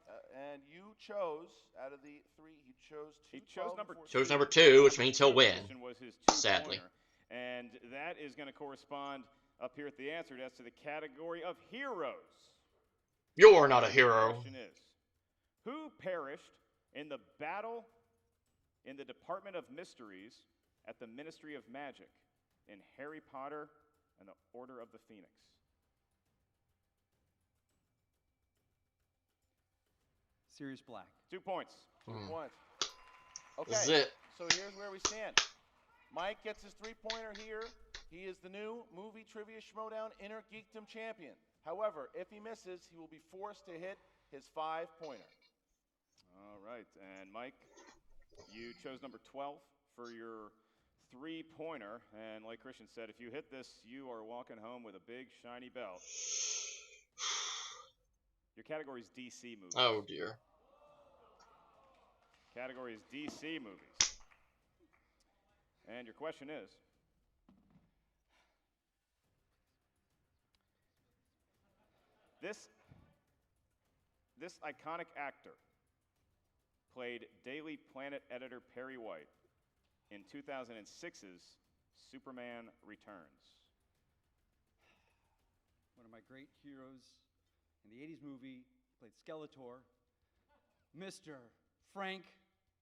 Speaker 9: And you chose, out of the 3, you chose 2.
Speaker 4: He chose number 2.
Speaker 1: Chose number 2, which means he'll win.
Speaker 4: Was his
Speaker 1: Sadly.
Speaker 4: 2-pointer. And that is going to correspond up here at the answer as to the category of heroes.
Speaker 1: You're not a
Speaker 4: The
Speaker 1: hero.
Speaker 4: question is, who perished in the battle in the Department of Mysteries at the Ministry of Magic in Harry Potter and the Order of the Phoenix?
Speaker 5: Sirius Black.
Speaker 4: 2 points.
Speaker 9: 2 points. Okay,
Speaker 1: This is it.
Speaker 9: so here's where we stand. Mike gets his 3-pointer here. He is the new movie trivia Schmoedown Innergeekdom Champion. However, if he misses, he will be forced to hit his 5-pointer.
Speaker 4: All right, and Mike, you chose number 12 for your 3-pointer, and like Christian said, if you hit this, you are walking home with a big shiny belt. Your category is DC movies.
Speaker 1: Oh, dear.
Speaker 4: Category is DC movies. And your question is, this iconic actor played Daily Planet editor Perry White in 2006's Superman Returns.
Speaker 5: One of my great heroes in the 80s movie, played Skeletor, Mr. Frank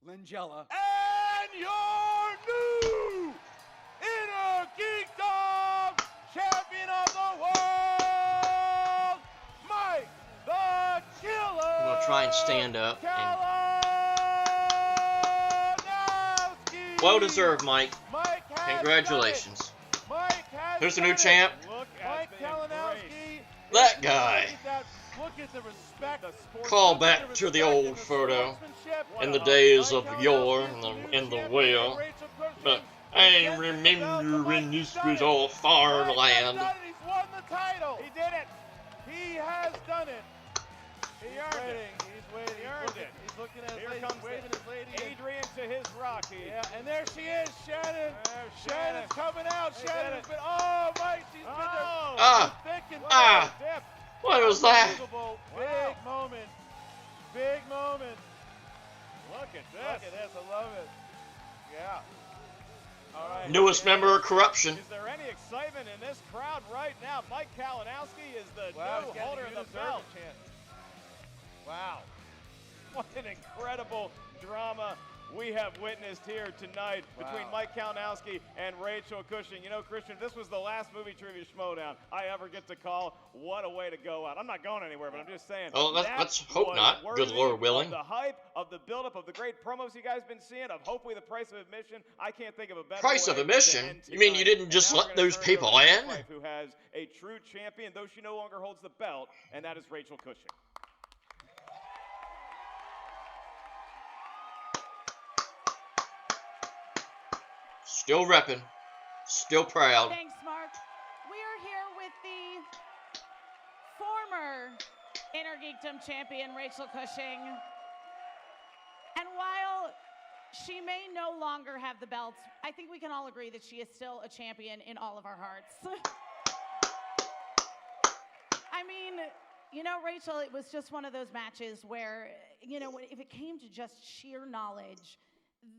Speaker 5: Langella.
Speaker 9: And your new Innergeekdom Champion of the World, Mike the Killer.
Speaker 1: I'm going to try and stand up. And
Speaker 9: Kalinowski.
Speaker 1: well deserved, Mike.
Speaker 9: Mike has
Speaker 1: Congratulations.
Speaker 9: done it. Mike has
Speaker 1: Who's the
Speaker 9: done
Speaker 1: new
Speaker 9: it.
Speaker 1: champ?
Speaker 4: Look at
Speaker 9: Mike
Speaker 4: the
Speaker 9: Kalinowski.
Speaker 1: That guy.
Speaker 9: Look at the respect.
Speaker 1: Call back to the old photo in the days of yore in the whale. But I remember when this was all farmland.
Speaker 9: He's won the title.
Speaker 4: He did it.
Speaker 9: He has done it.
Speaker 4: He earned it.
Speaker 9: He's waiting.
Speaker 4: He earned it.
Speaker 9: He's looking at his
Speaker 4: Here
Speaker 9: lady.
Speaker 4: comes
Speaker 9: He's waving his lady.
Speaker 4: Adrian to his Rocky.
Speaker 9: Yeah, and there she is, Shannon.
Speaker 4: There's
Speaker 9: Shannon's coming out.
Speaker 4: They
Speaker 9: Shannon's
Speaker 4: did it.
Speaker 9: been. Oh, Mike, she's been
Speaker 4: Oh.
Speaker 9: there.
Speaker 1: Ah.
Speaker 9: Thick and
Speaker 1: Ah.
Speaker 4: Dip.
Speaker 1: What was that?
Speaker 9: Unbelievable.
Speaker 4: Wow.
Speaker 9: Big moment. Big moment.
Speaker 4: Look at this.
Speaker 9: Look at this. I love it. Yeah. All right.
Speaker 1: Newest member of Corruption.
Speaker 4: Is there any excitement in this crowd right now? Mike Kalinowski is the
Speaker 9: Wow,
Speaker 4: new
Speaker 9: he's getting
Speaker 4: holder
Speaker 9: a
Speaker 4: of the
Speaker 9: deserving
Speaker 4: belt.
Speaker 9: chance. Wow.
Speaker 4: What an incredible drama we have witnessed here tonight between Mike Kalinowski and Rachel Cushing. You know, Christian, if this was the last movie trivia Schmoedown I ever get to call, what a way to go out. I'm not going anywhere, but I'm just saying.
Speaker 1: Oh, let's hope not. Good Lord willing.
Speaker 4: Of the hype, of the buildup, of the great promos you guys been seeing, of hopefully the price of admission. I can't think of a better
Speaker 1: price
Speaker 4: way
Speaker 1: of admission?
Speaker 4: to end
Speaker 1: You mean you didn't just let those people in?
Speaker 4: Who has a true champion, though she no longer holds the belt, and that is Rachel Cushing.
Speaker 1: Still repping. Still proud.
Speaker 13: Thanks, Mark. We are here with the former Innergeekdom champion, Rachel Cushing. And while she may no longer have the belt, I think we can all agree that she is still a champion in all of our hearts. I mean, you know, Rachel, it was just one of those matches where, you know, if it came to just sheer knowledge,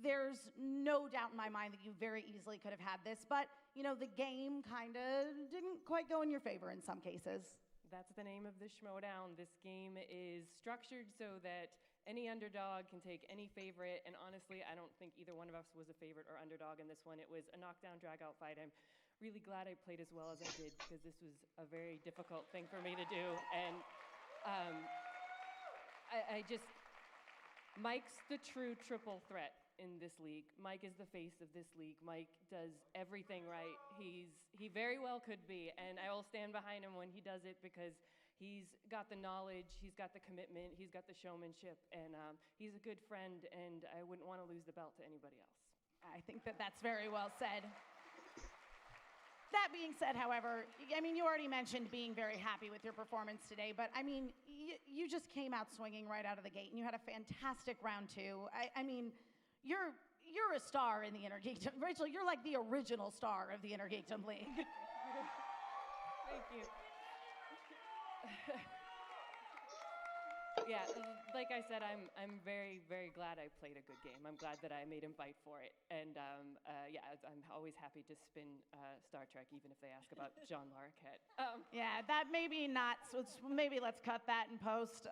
Speaker 13: there's no doubt in my mind that you very easily could have had this, but, you know, the game kind of didn't quite go in your favor in some cases.
Speaker 10: That's the name of the Schmoedown. This game is structured so that any underdog can take any favorite, and honestly, I don't think either one of us was a favorite or underdog in this one. It was a knockdown, drag-out fight. I'm really glad I played as well as I did, because this was a very difficult thing for me to do, and Mike's the true triple threat in this league. Mike is the face of this league. Mike does everything right. He very well could be, and I will stand behind him when he does it, because he's got the knowledge, he's got the commitment, he's got the showmanship, and he's a good friend, and I wouldn't want to lose the belt to anybody else.
Speaker 13: I think that that's very well said. That being said, however, I mean, you already mentioned being very happy with your performance today, but I mean, you just came out swinging right out of the gate, and you had a fantastic round two. I mean, you're a star in the Innergeekdom. Rachel, you're like the original star of the Innergeekdom League.
Speaker 10: Thank you. Yeah, like I said, I'm very, very glad I played a good game. I'm glad that I made him fight for it. And yeah, I'm always happy to spin Star Trek, even if they ask about John Larroquette.
Speaker 13: Yeah, that maybe not, so maybe let's cut that in post.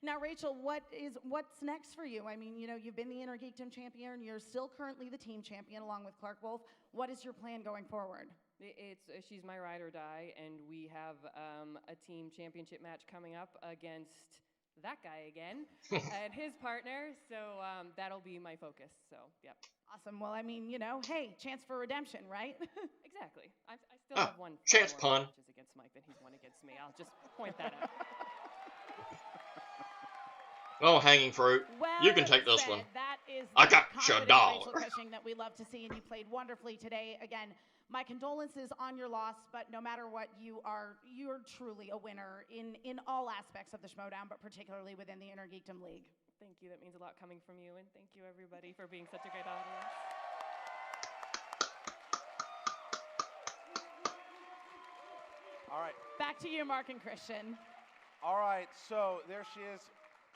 Speaker 13: Now, Rachel, what's next for you? I mean, you know, you've been the Innergeekdom champion. You're still currently the team champion along with Clark Wolf. What is your plan going forward?
Speaker 10: She's my ride or die, and we have a team championship match coming up against that guy again and his partner, so that'll be my focus, so, yep.
Speaker 13: Awesome. Well, I mean, you know, hey, chance for redemption, right?
Speaker 10: Exactly. I still have one
Speaker 1: chance pun
Speaker 10: matches against Mike than he's won against me. I'll just point that out.
Speaker 1: Oh, hanging fruit.
Speaker 13: Well,
Speaker 1: you can take this one.
Speaker 13: That is
Speaker 1: I got your
Speaker 13: $1
Speaker 1: dollar.
Speaker 13: Cushing that we love to see, and you played wonderfully today. Again, my condolences on your loss, but no matter what, you're truly a winner in all aspects of the Schmoedown, but particularly within the Innergeekdom League.
Speaker 10: Thank you. That means a lot coming from you, and thank you, everybody, for being such a great audience.
Speaker 9: All right.
Speaker 13: Back to you, Mark and Christian.
Speaker 9: All right, so there she is.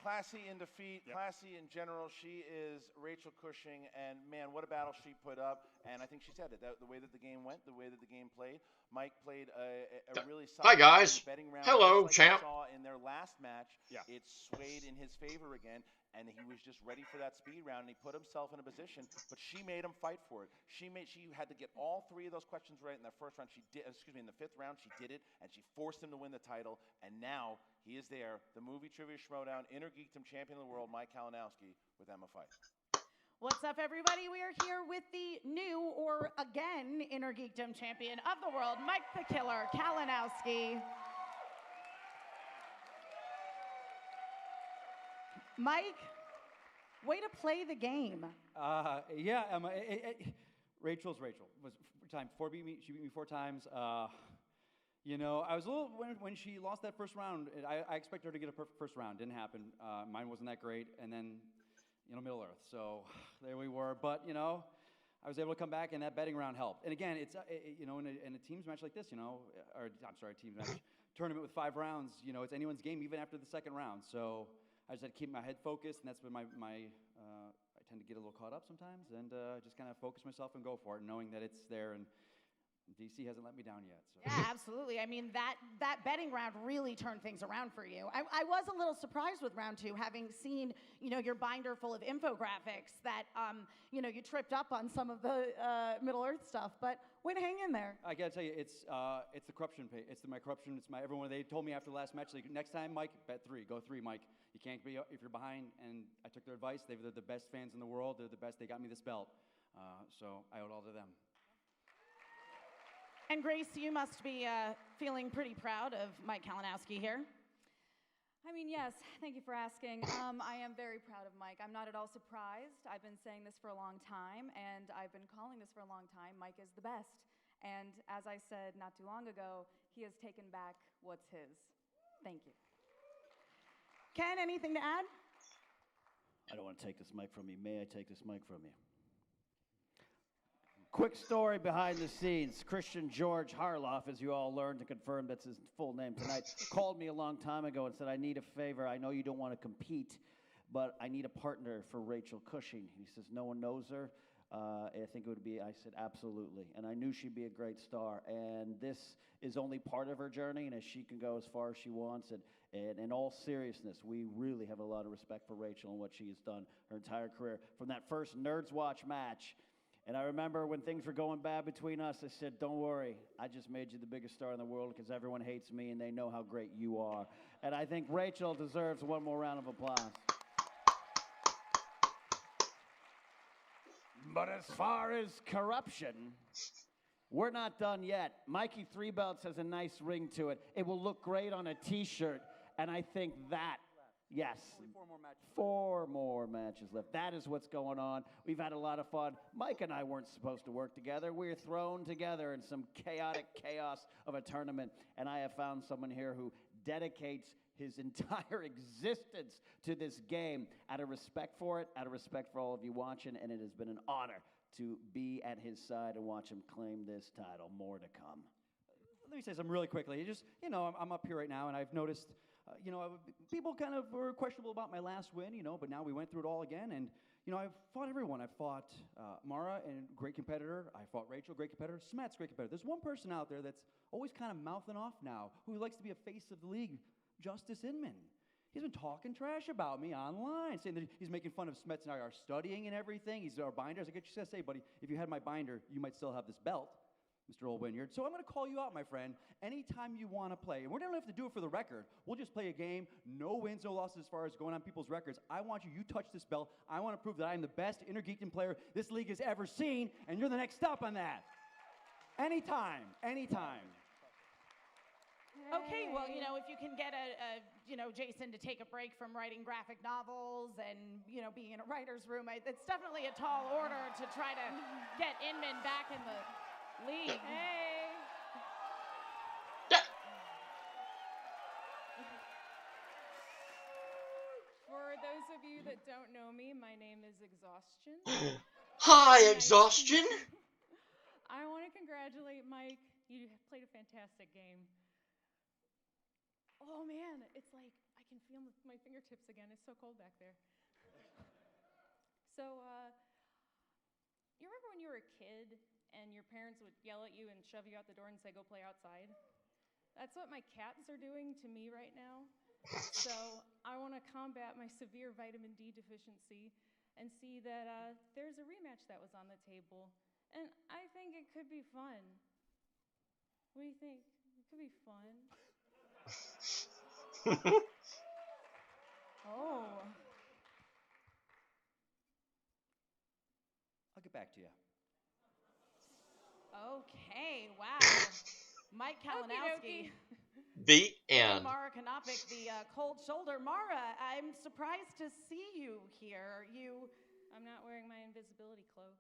Speaker 9: Classy in defeat, classy in general. She is Rachel Cushing, and man, what a battle she put up. And I think she said it, the way that the game went, the way that the game played. Mike played a really solid
Speaker 1: Hi, guys.
Speaker 9: betting round.
Speaker 1: Hello,
Speaker 9: like
Speaker 1: champ.
Speaker 9: we saw in their last match, it swayed in his favor again, and he was just ready for that speed round, and he put himself in a position, but she made him fight for it. She had to get all three of those questions right in that first round. She did, in the fifth round, she did it, and she forced him to win the title, and now he is there, the movie trivia Schmoedown, Innergeekdom champion of the world, Mike Kalinowski, with Emma Fight.
Speaker 13: What's up, everybody? We are here with the new, or again, Innergeekdom champion of the world, Mike the Killer Kalinowski. Mike, way to play the game.
Speaker 5: Yeah, Emma. Rachel's Rachel. She beat me 4 times. You know, I was a little when she lost that first round. I expected her to get a perfect first round. Didn't happen. Mine wasn't that great, and then, you know, Middle Earth. So there we were. But you know, I was able to come back, and that betting round helped. And again, it's you know, in a teams match like this, you know, or I'm sorry, teams match tournament with 5 rounds. You know, it's anyone's game even after the second round. So I just had to keep my head focused, and that's been I tend to get a little caught up sometimes, and just kind of focus myself and go for it, knowing that it's there. And DC hasn't let me down yet. So.
Speaker 13: Yeah, absolutely. I mean, that betting round really turned things around for you. I was a little surprised with round 2, having seen, your binder full of infographics that, you tripped up on some of the Middle Earth stuff, but way to hang in there.
Speaker 5: I gotta tell you, it's the corruption pay. It's my corruption. It's my everyone. They told me after the last match, like, next time, Mike, bet 3. Go 3, Mike. You can't be if you're behind. And I took their advice. They're the best fans in the world. They're the best. They got me this belt. So I owe it all to them.
Speaker 13: And Grace, you must be feeling pretty proud of Mike Kalinowski here.
Speaker 12: I mean, yes, thank you for asking. I am very proud of Mike. I'm not at all surprised. I've been saying this for a long time, and I've been calling this for a long time. Mike is the best. And as I said not too long ago, he has taken back what's his. Thank you.
Speaker 13: Ken, anything to add?
Speaker 11: I don't want to take this mic from you. May I take this mic from you? Quick story behind the scenes. Christian George Harloff, as you all learned to confirm that's his full name tonight, called me a long time ago and said, I need a favor. I know you don't want to compete, but I need a partner for Rachel Cushing. He says, no one knows her. I think it would be, I said, absolutely. And I knew she'd be a great star. And this is only part of her journey, and as she can go as far as she wants. And in all seriousness, we really have a lot of respect for Rachel and what she has done her entire career. From that first Nerds Watch match, and I remember when things were going bad between us, I said, don't worry, I just made you the biggest star in the world because everyone hates me and they know how great you are. And I think Rachel deserves one more round of applause. But as far as corruption, we're not done yet. Mikey Three Belts has a nice ring to it. It will look great on a T-shirt, and I think that, yes.
Speaker 5: Only 4 more matches.
Speaker 11: 4 more matches left. That is what's going on. We've had a lot of fun. Mike and I weren't supposed to work together. We were thrown together in some chaotic chaos of a tournament, and I have found someone here who dedicates his entire existence to this game out of respect for it, out of respect for all of you watching, and it has been an honor to be at his side and watch him claim this title. More to come.
Speaker 5: Let me say something really quickly. Just, I'm up here right now, and I've noticed, people kind of were questionable about my last win, but now we went through it all again, and, I've fought everyone. I've fought Mara, and great competitor. I fought Rachel, great competitor. Smet's great competitor. There's one person out there that's always kind of mouthing off now, who likes to be a face of the league, Justice Inman. He's been talking trash about me online, saying that he's making fun of Smets and I are studying and everything. He's our binders. I get you to say, buddy, if you had my binder, you might still have this belt, Mr. Old Wynyard. So I'm going to call you out, my friend, anytime you want to play. And we don't have to do it for the record. We'll just play a game, no wins, no losses as far as going on people's records. I want you touch this belt. I want to prove that I am the best Innergeekdom player this league has ever seen, and you're the next stop on that. Anytime, anytime.
Speaker 13: Okay, well, if you can get Jason to take a break from writing graphic novels and, being in a writer's room, it's definitely a tall order to try to get Inman back in the league. Hey.
Speaker 10: For those of you that don't know me, my name is Exhaustion.
Speaker 1: Hi, Exhaustion.
Speaker 10: I want to congratulate Mike. You played a fantastic game. Oh man, it's like I can feel my fingertips again. It's so cold back there. So, you remember when you were a kid and your parents would yell at you and shove you out the door and say, go play outside? That's what my cats are doing to me right now. So, I want to combat my severe vitamin D deficiency and see that there's a rematch that was on the table. And I think it could be fun. What do you think? It could be fun.
Speaker 12: Oh.
Speaker 5: I'll get back to you.
Speaker 13: Okay, wow. Mike Kalinowski.
Speaker 1: The end.
Speaker 13: Mara Kanopik, the cold shoulder. Mara, I'm surprised to see you here.
Speaker 10: I'm not wearing my invisibility cloak.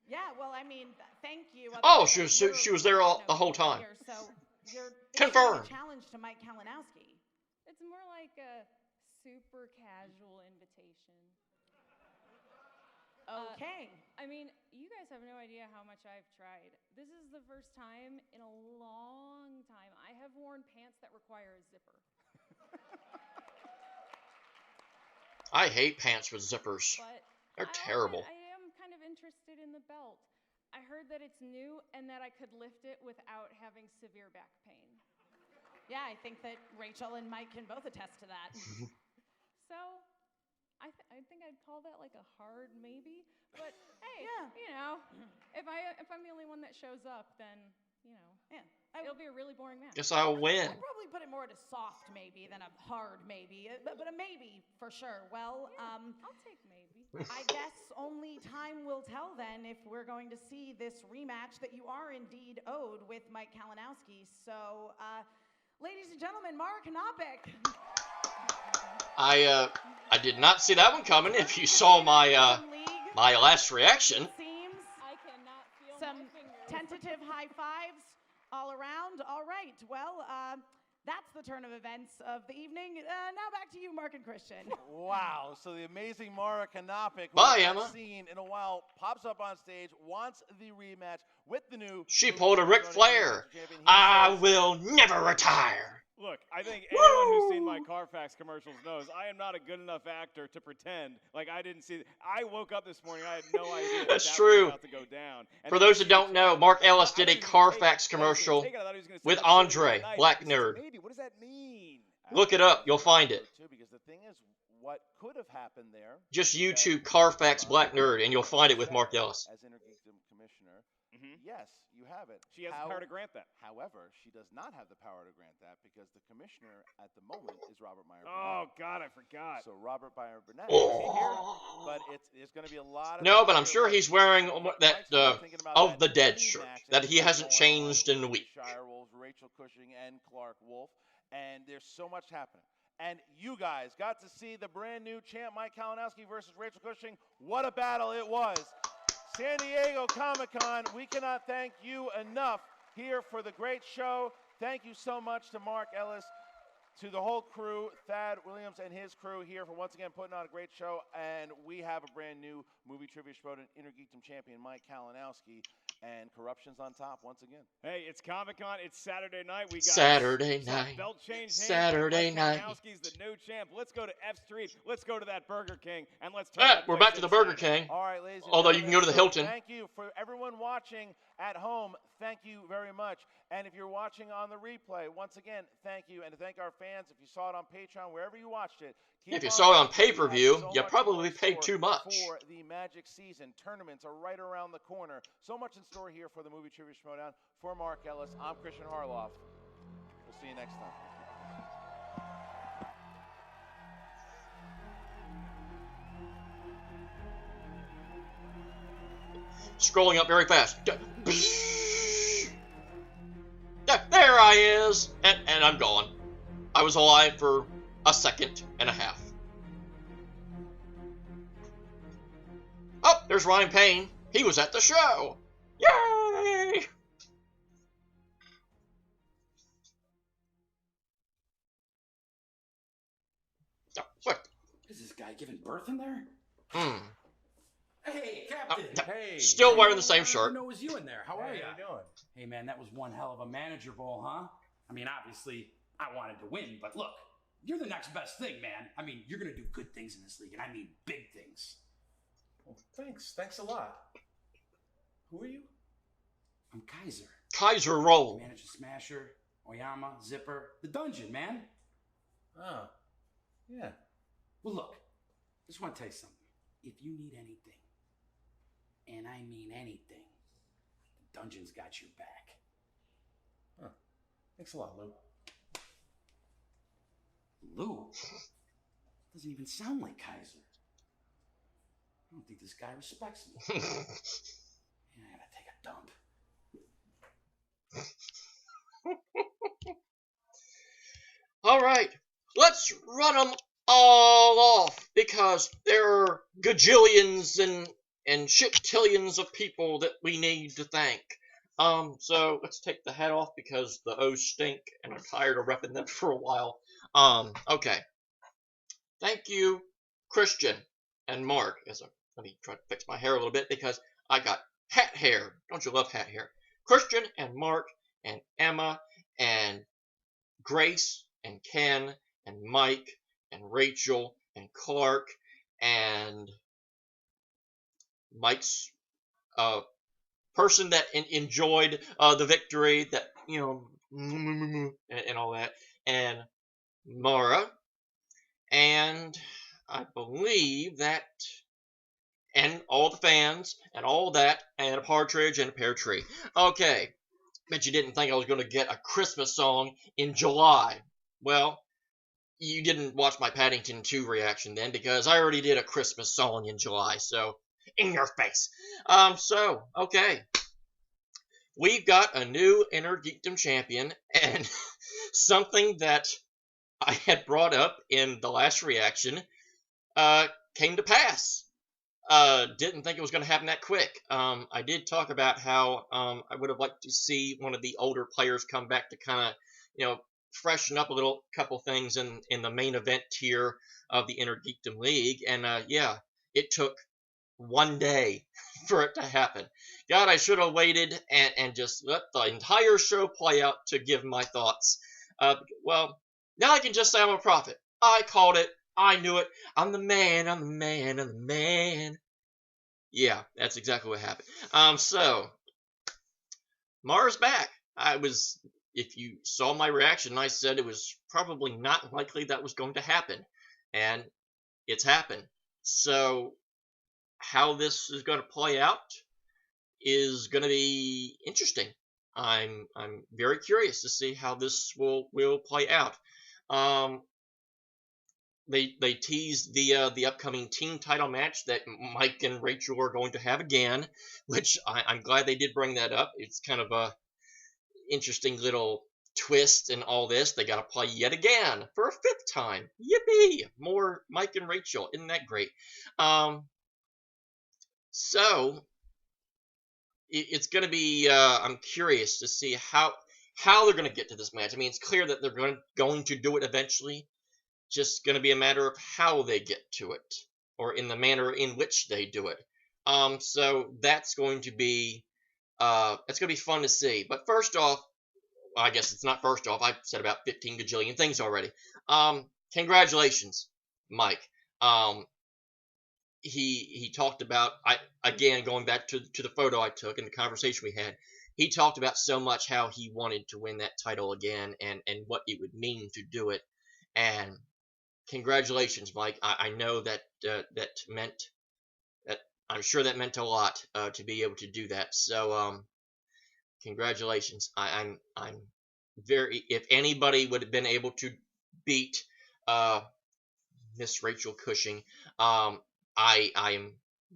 Speaker 13: Yeah, well, I mean, thank you.
Speaker 1: Oh, she was there the whole time.
Speaker 13: Here, so you're
Speaker 1: confirmed.
Speaker 13: A challenge to Mike Kalinowski.
Speaker 10: It's more like a super casual invitation.
Speaker 13: Okay.
Speaker 10: I mean, you guys have no idea how much I've tried. This is the first time in a long time I have worn pants that require a zipper.
Speaker 1: I hate pants with zippers.
Speaker 10: But
Speaker 1: They're terrible.
Speaker 10: I am kind of interested in the belt. I heard that it's new and that I could lift it without having severe back pain.
Speaker 13: Yeah, I think that Rachel and Mike can both attest to that.
Speaker 10: So, I think I'd call that like a hard maybe. But hey,
Speaker 13: Yeah.
Speaker 10: you know, if I'm the only one that shows up, then you know, it'll be a really boring match.
Speaker 1: Guess I'll win.
Speaker 13: I'd probably put it more at a soft maybe than a hard maybe, but a maybe for sure. Well,
Speaker 10: I'll take maybe.
Speaker 13: I guess only time will tell then if we're going to see this rematch that you are indeed owed with Mike Kalinowski. So, ladies and gentlemen, Mark Knopik.
Speaker 1: I did not see that one coming. If you saw my my last reaction.
Speaker 13: Seems
Speaker 10: I cannot feel
Speaker 13: some
Speaker 10: my fingers.
Speaker 13: tentative high fives all around. All right, well, that's the turn of events of the evening. Now back to you, Mark and Christian.
Speaker 9: Wow. So the amazing Mara Knopik, who
Speaker 1: Bye,
Speaker 9: I've
Speaker 1: Emma.
Speaker 9: not seen in a while, pops up on stage, wants the rematch with the new...
Speaker 1: She pulled a Ric Flair. I will never retire.
Speaker 4: Look, I think anyone who's seen my Carfax commercials knows I am not a good enough actor to pretend like I didn't see. I woke up this morning, I had no idea
Speaker 1: That's
Speaker 4: that
Speaker 1: true.
Speaker 4: was about to go down. And
Speaker 1: For
Speaker 4: then
Speaker 1: those
Speaker 4: you
Speaker 1: that
Speaker 4: see
Speaker 1: don't
Speaker 4: the
Speaker 1: know,
Speaker 4: chat.
Speaker 1: Mark Ellis did a
Speaker 4: I thought he was gonna
Speaker 1: Carfax
Speaker 4: take it. I thought he was
Speaker 1: commercial
Speaker 4: gonna take it. I thought he was gonna say
Speaker 1: with
Speaker 4: the story of the
Speaker 1: Andre,
Speaker 4: night.
Speaker 1: Black
Speaker 4: He said,
Speaker 1: Nerd.
Speaker 4: maybe. What does that mean?
Speaker 1: Look it up. You'll find it.
Speaker 9: Too, because the thing is, what could have happened there...
Speaker 1: Just
Speaker 9: is
Speaker 1: YouTube
Speaker 9: that-
Speaker 1: Carfax Black Nerd, and you'll find it with Mark Ellis.
Speaker 9: As Innergeekdom Commissioner, yes, you have it.
Speaker 4: She has the power to grant that.
Speaker 9: However, she does not have the power to grant that because the commissioner at the moment is Robert Meyer
Speaker 4: Oh,
Speaker 9: Burnett.
Speaker 4: God, I forgot.
Speaker 9: So Robert Meyer Burnett
Speaker 1: Oh.
Speaker 9: is here, but it's going to be a lot of...
Speaker 1: No, but I'm sure
Speaker 9: Mike's
Speaker 1: he's wearing that
Speaker 9: thinking about
Speaker 1: of
Speaker 9: that
Speaker 1: the Dead
Speaker 9: team
Speaker 1: shirt
Speaker 9: match
Speaker 1: that he
Speaker 9: that's
Speaker 1: hasn't
Speaker 9: going on
Speaker 1: changed in a
Speaker 9: with the
Speaker 1: week.
Speaker 9: Shire Wolves, Rachel Cushing, and Clark Wolf, and there's so much happening. And you guys got to see the brand new champ, Mike Kalinowski versus Rachel Cushing. What a battle it was. San Diego Comic-Con, we cannot thank you enough here for the great show. Thank you so much to Mark Ellis, to the whole crew, Thad Williams and his crew here for once again putting on a great show. And we have a brand new movie trivia Schmoedown Innergeekdom champion, Mike Kalinowski. And Corruption's on top once again.
Speaker 4: Hey, it's Comic-Con. It's Saturday night. We got
Speaker 1: Saturday
Speaker 4: some
Speaker 1: night.
Speaker 4: belt change hands.
Speaker 1: Saturday
Speaker 4: Mike
Speaker 1: night.
Speaker 4: Kalinowski's the new champ. Let's go to F Street. Let's go to that Burger King, and let's turn that
Speaker 1: We're
Speaker 4: place
Speaker 1: back to the Burger
Speaker 4: inside.
Speaker 1: King.
Speaker 9: All right, ladies and
Speaker 1: Although you can go to the
Speaker 9: gentlemen, so
Speaker 1: Hilton.
Speaker 9: Thank you for everyone watching at home. Thank you very much. And if you're watching on the replay, once again, thank you. And to thank our fans, if you saw it on Patreon, wherever you watched it. keep
Speaker 1: If you
Speaker 9: on
Speaker 1: saw it on
Speaker 9: watching. We have
Speaker 1: pay-per-view,
Speaker 9: so
Speaker 1: you
Speaker 9: much
Speaker 1: probably
Speaker 9: more in
Speaker 1: paid
Speaker 9: store
Speaker 1: too much.
Speaker 9: For the Magic season. Tournaments are right around the corner. So much in store here for the Movie Trivia Schmoedown. For Mark Ellis, I'm Christian Harloff. We'll see you next time.
Speaker 1: Scrolling up very fast. There I is, and I'm gone. I was alive for a second and a half. Oh, there's Ryan Payne. He was at the show. Yay! Oh, what?
Speaker 14: Is this guy giving birth in there?
Speaker 1: Hmm.
Speaker 14: Hey, Captain.
Speaker 1: Hey. Still wearing the same shirt.
Speaker 14: I know it was you in there. How are
Speaker 9: Hey,
Speaker 14: you?
Speaker 9: how you doing?
Speaker 14: Hey, man, that was one hell of a manager bowl, huh? I mean, obviously, I wanted to win, but look, you're the next best thing, man. I mean, you're going to do good things in this league, and I mean big things.
Speaker 15: Well, thanks. Thanks a lot. Who are you?
Speaker 14: I'm Kaiser.
Speaker 1: Kaiser roll.
Speaker 14: I manage the Smasher, Oyama, Zipper, the dungeon, man.
Speaker 15: Oh, yeah.
Speaker 14: Well, look, just want to tell you something. If you need anything, and I mean anything, the dungeon's got your back.
Speaker 15: Huh. Thanks a lot, Lou.
Speaker 14: Lou? Doesn't even sound like Kaiser. I don't think this guy respects me. Yeah, I gotta take a dump.
Speaker 1: All right, let's run them all off because there are gajillions and shit-tillions of people that we need to thank. So let's take the hat off because the O's stink and I'm tired of repping them for a while. Okay. Thank you, Christian and Mark. Let me try to fix my hair a little bit because I got hat hair. Don't you love hat hair? Christian and Mark and Emma and Grace and Ken and Mike and Rachel and Clark and Mike's person that enjoyed the victory, that, you know, and all that, and Mara, and I believe that, and all the fans, and all that, and a partridge and a pear tree. Okay, bet you didn't think I was going to get a Christmas song in July. Well, you didn't watch my Paddington 2 reaction then, because I already did a Christmas song in July, so, in your face. Okay. We've got a new Innergeekdom champion, and something that I had brought up in the last reaction came to pass. Didn't think it was going to happen that quick. I did talk about how I would have liked to see one of the older players come back to kind of, you know, freshen up a little couple things in the main event tier of the Innergeekdom League, and yeah, it took one day for it to happen. God, I should have waited and just let the entire show play out to give my thoughts. Well, now I can just say I'm a prophet. I called it. I knew it. I'm the man. I'm the man. I'm the man. Yeah, that's exactly what happened. So, Mara's back. If you saw my reaction, I said it was probably not likely that was going to happen. And it's happened. So, how this is going to play out is going to be interesting. I'm very curious to see how this will play out. They teased the upcoming team title match that Mike and Rachel are going to have again, which I'm glad they did bring that up. It's kind of a interesting little twist in all this. They got to play yet again for a 5th time. Yippee! More Mike and Rachel. Isn't that great? So it's going to be. I'm curious to see how they're going to get to this match. I mean, it's clear that they're going to do it eventually. Just going to be a matter of how they get to it, or in the manner in which they do it. So that's going to be fun to see. But first off, well, I guess it's not first off. I've said about 15 gajillion things already. Congratulations, Mike. He talked about, again, going back to the photo I took and the conversation we had, he talked about so much how he wanted to win that title again and what it would mean to do it. And congratulations, Mike. I know that I'm sure that meant a lot to be able to do that. So congratulations. I'm very, if anybody would have been able to beat Miss Rachel Cushing, I'm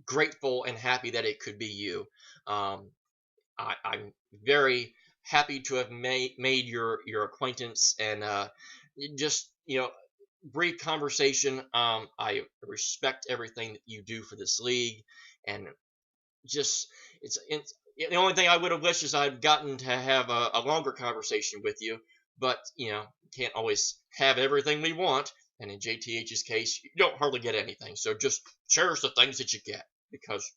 Speaker 1: grateful and happy that it could be you. I'm very happy to have made your acquaintance, and just, you know, brief conversation. I respect everything that you do for this league, and just it's the only thing I would have wished is I'd gotten to have a longer conversation with you, but you know, can't always have everything we want. And in JTH's case, you don't hardly get anything. So just cherish the things that you get, because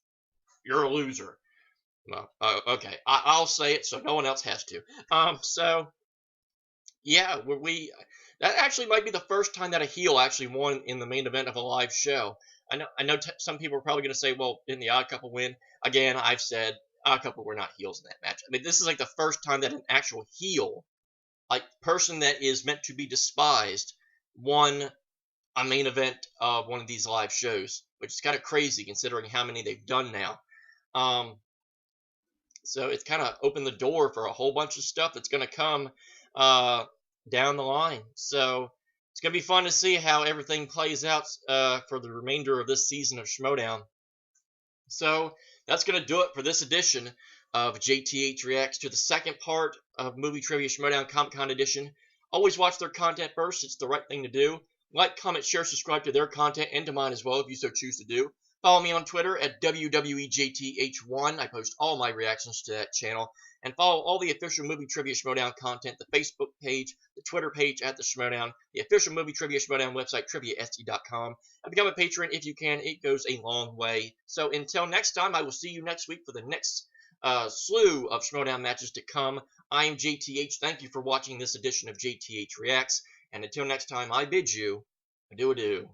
Speaker 1: you're a loser. Well, okay, I'll say it so no one else has to. So yeah, that actually might be the first time that a heel actually won in the main event of a live show. I know some people are probably going to say, well, didn't the Odd Couple win? Again, I've said Odd Couple were not heels in that match. I mean, this is like the first time that an actual heel, like person that is meant to be despised, won a main event of one of these live shows, which is kind of crazy considering how many they've done now. So it's kind of opened the door for a whole bunch of stuff that's going to come down the line. So it's going to be fun to see how everything plays out for the remainder of this season of Schmoedown. So that's going to do it for this edition of JTH Reacts to the second part of Movie Trivia Schmoedown Comic-Con Edition. Always watch their content first. It's the right thing to do. Like, comment, share, subscribe to their content and to mine as well if you so choose to do. Follow me on Twitter at WWEJTH1. I post all my reactions to that channel. And follow all the official Movie Trivia Schmoedown content, the Facebook page, the Twitter page at the Schmoedown, the official Movie Trivia Schmoedown website, TriviaST.com. And become a patron if you can. It goes a long way. So until next time, I will see you next week for the next slew of Schmoedown matches to come. I am JTH. Thank you for watching this edition of JTH Reacts. And until next time, I bid you adieu.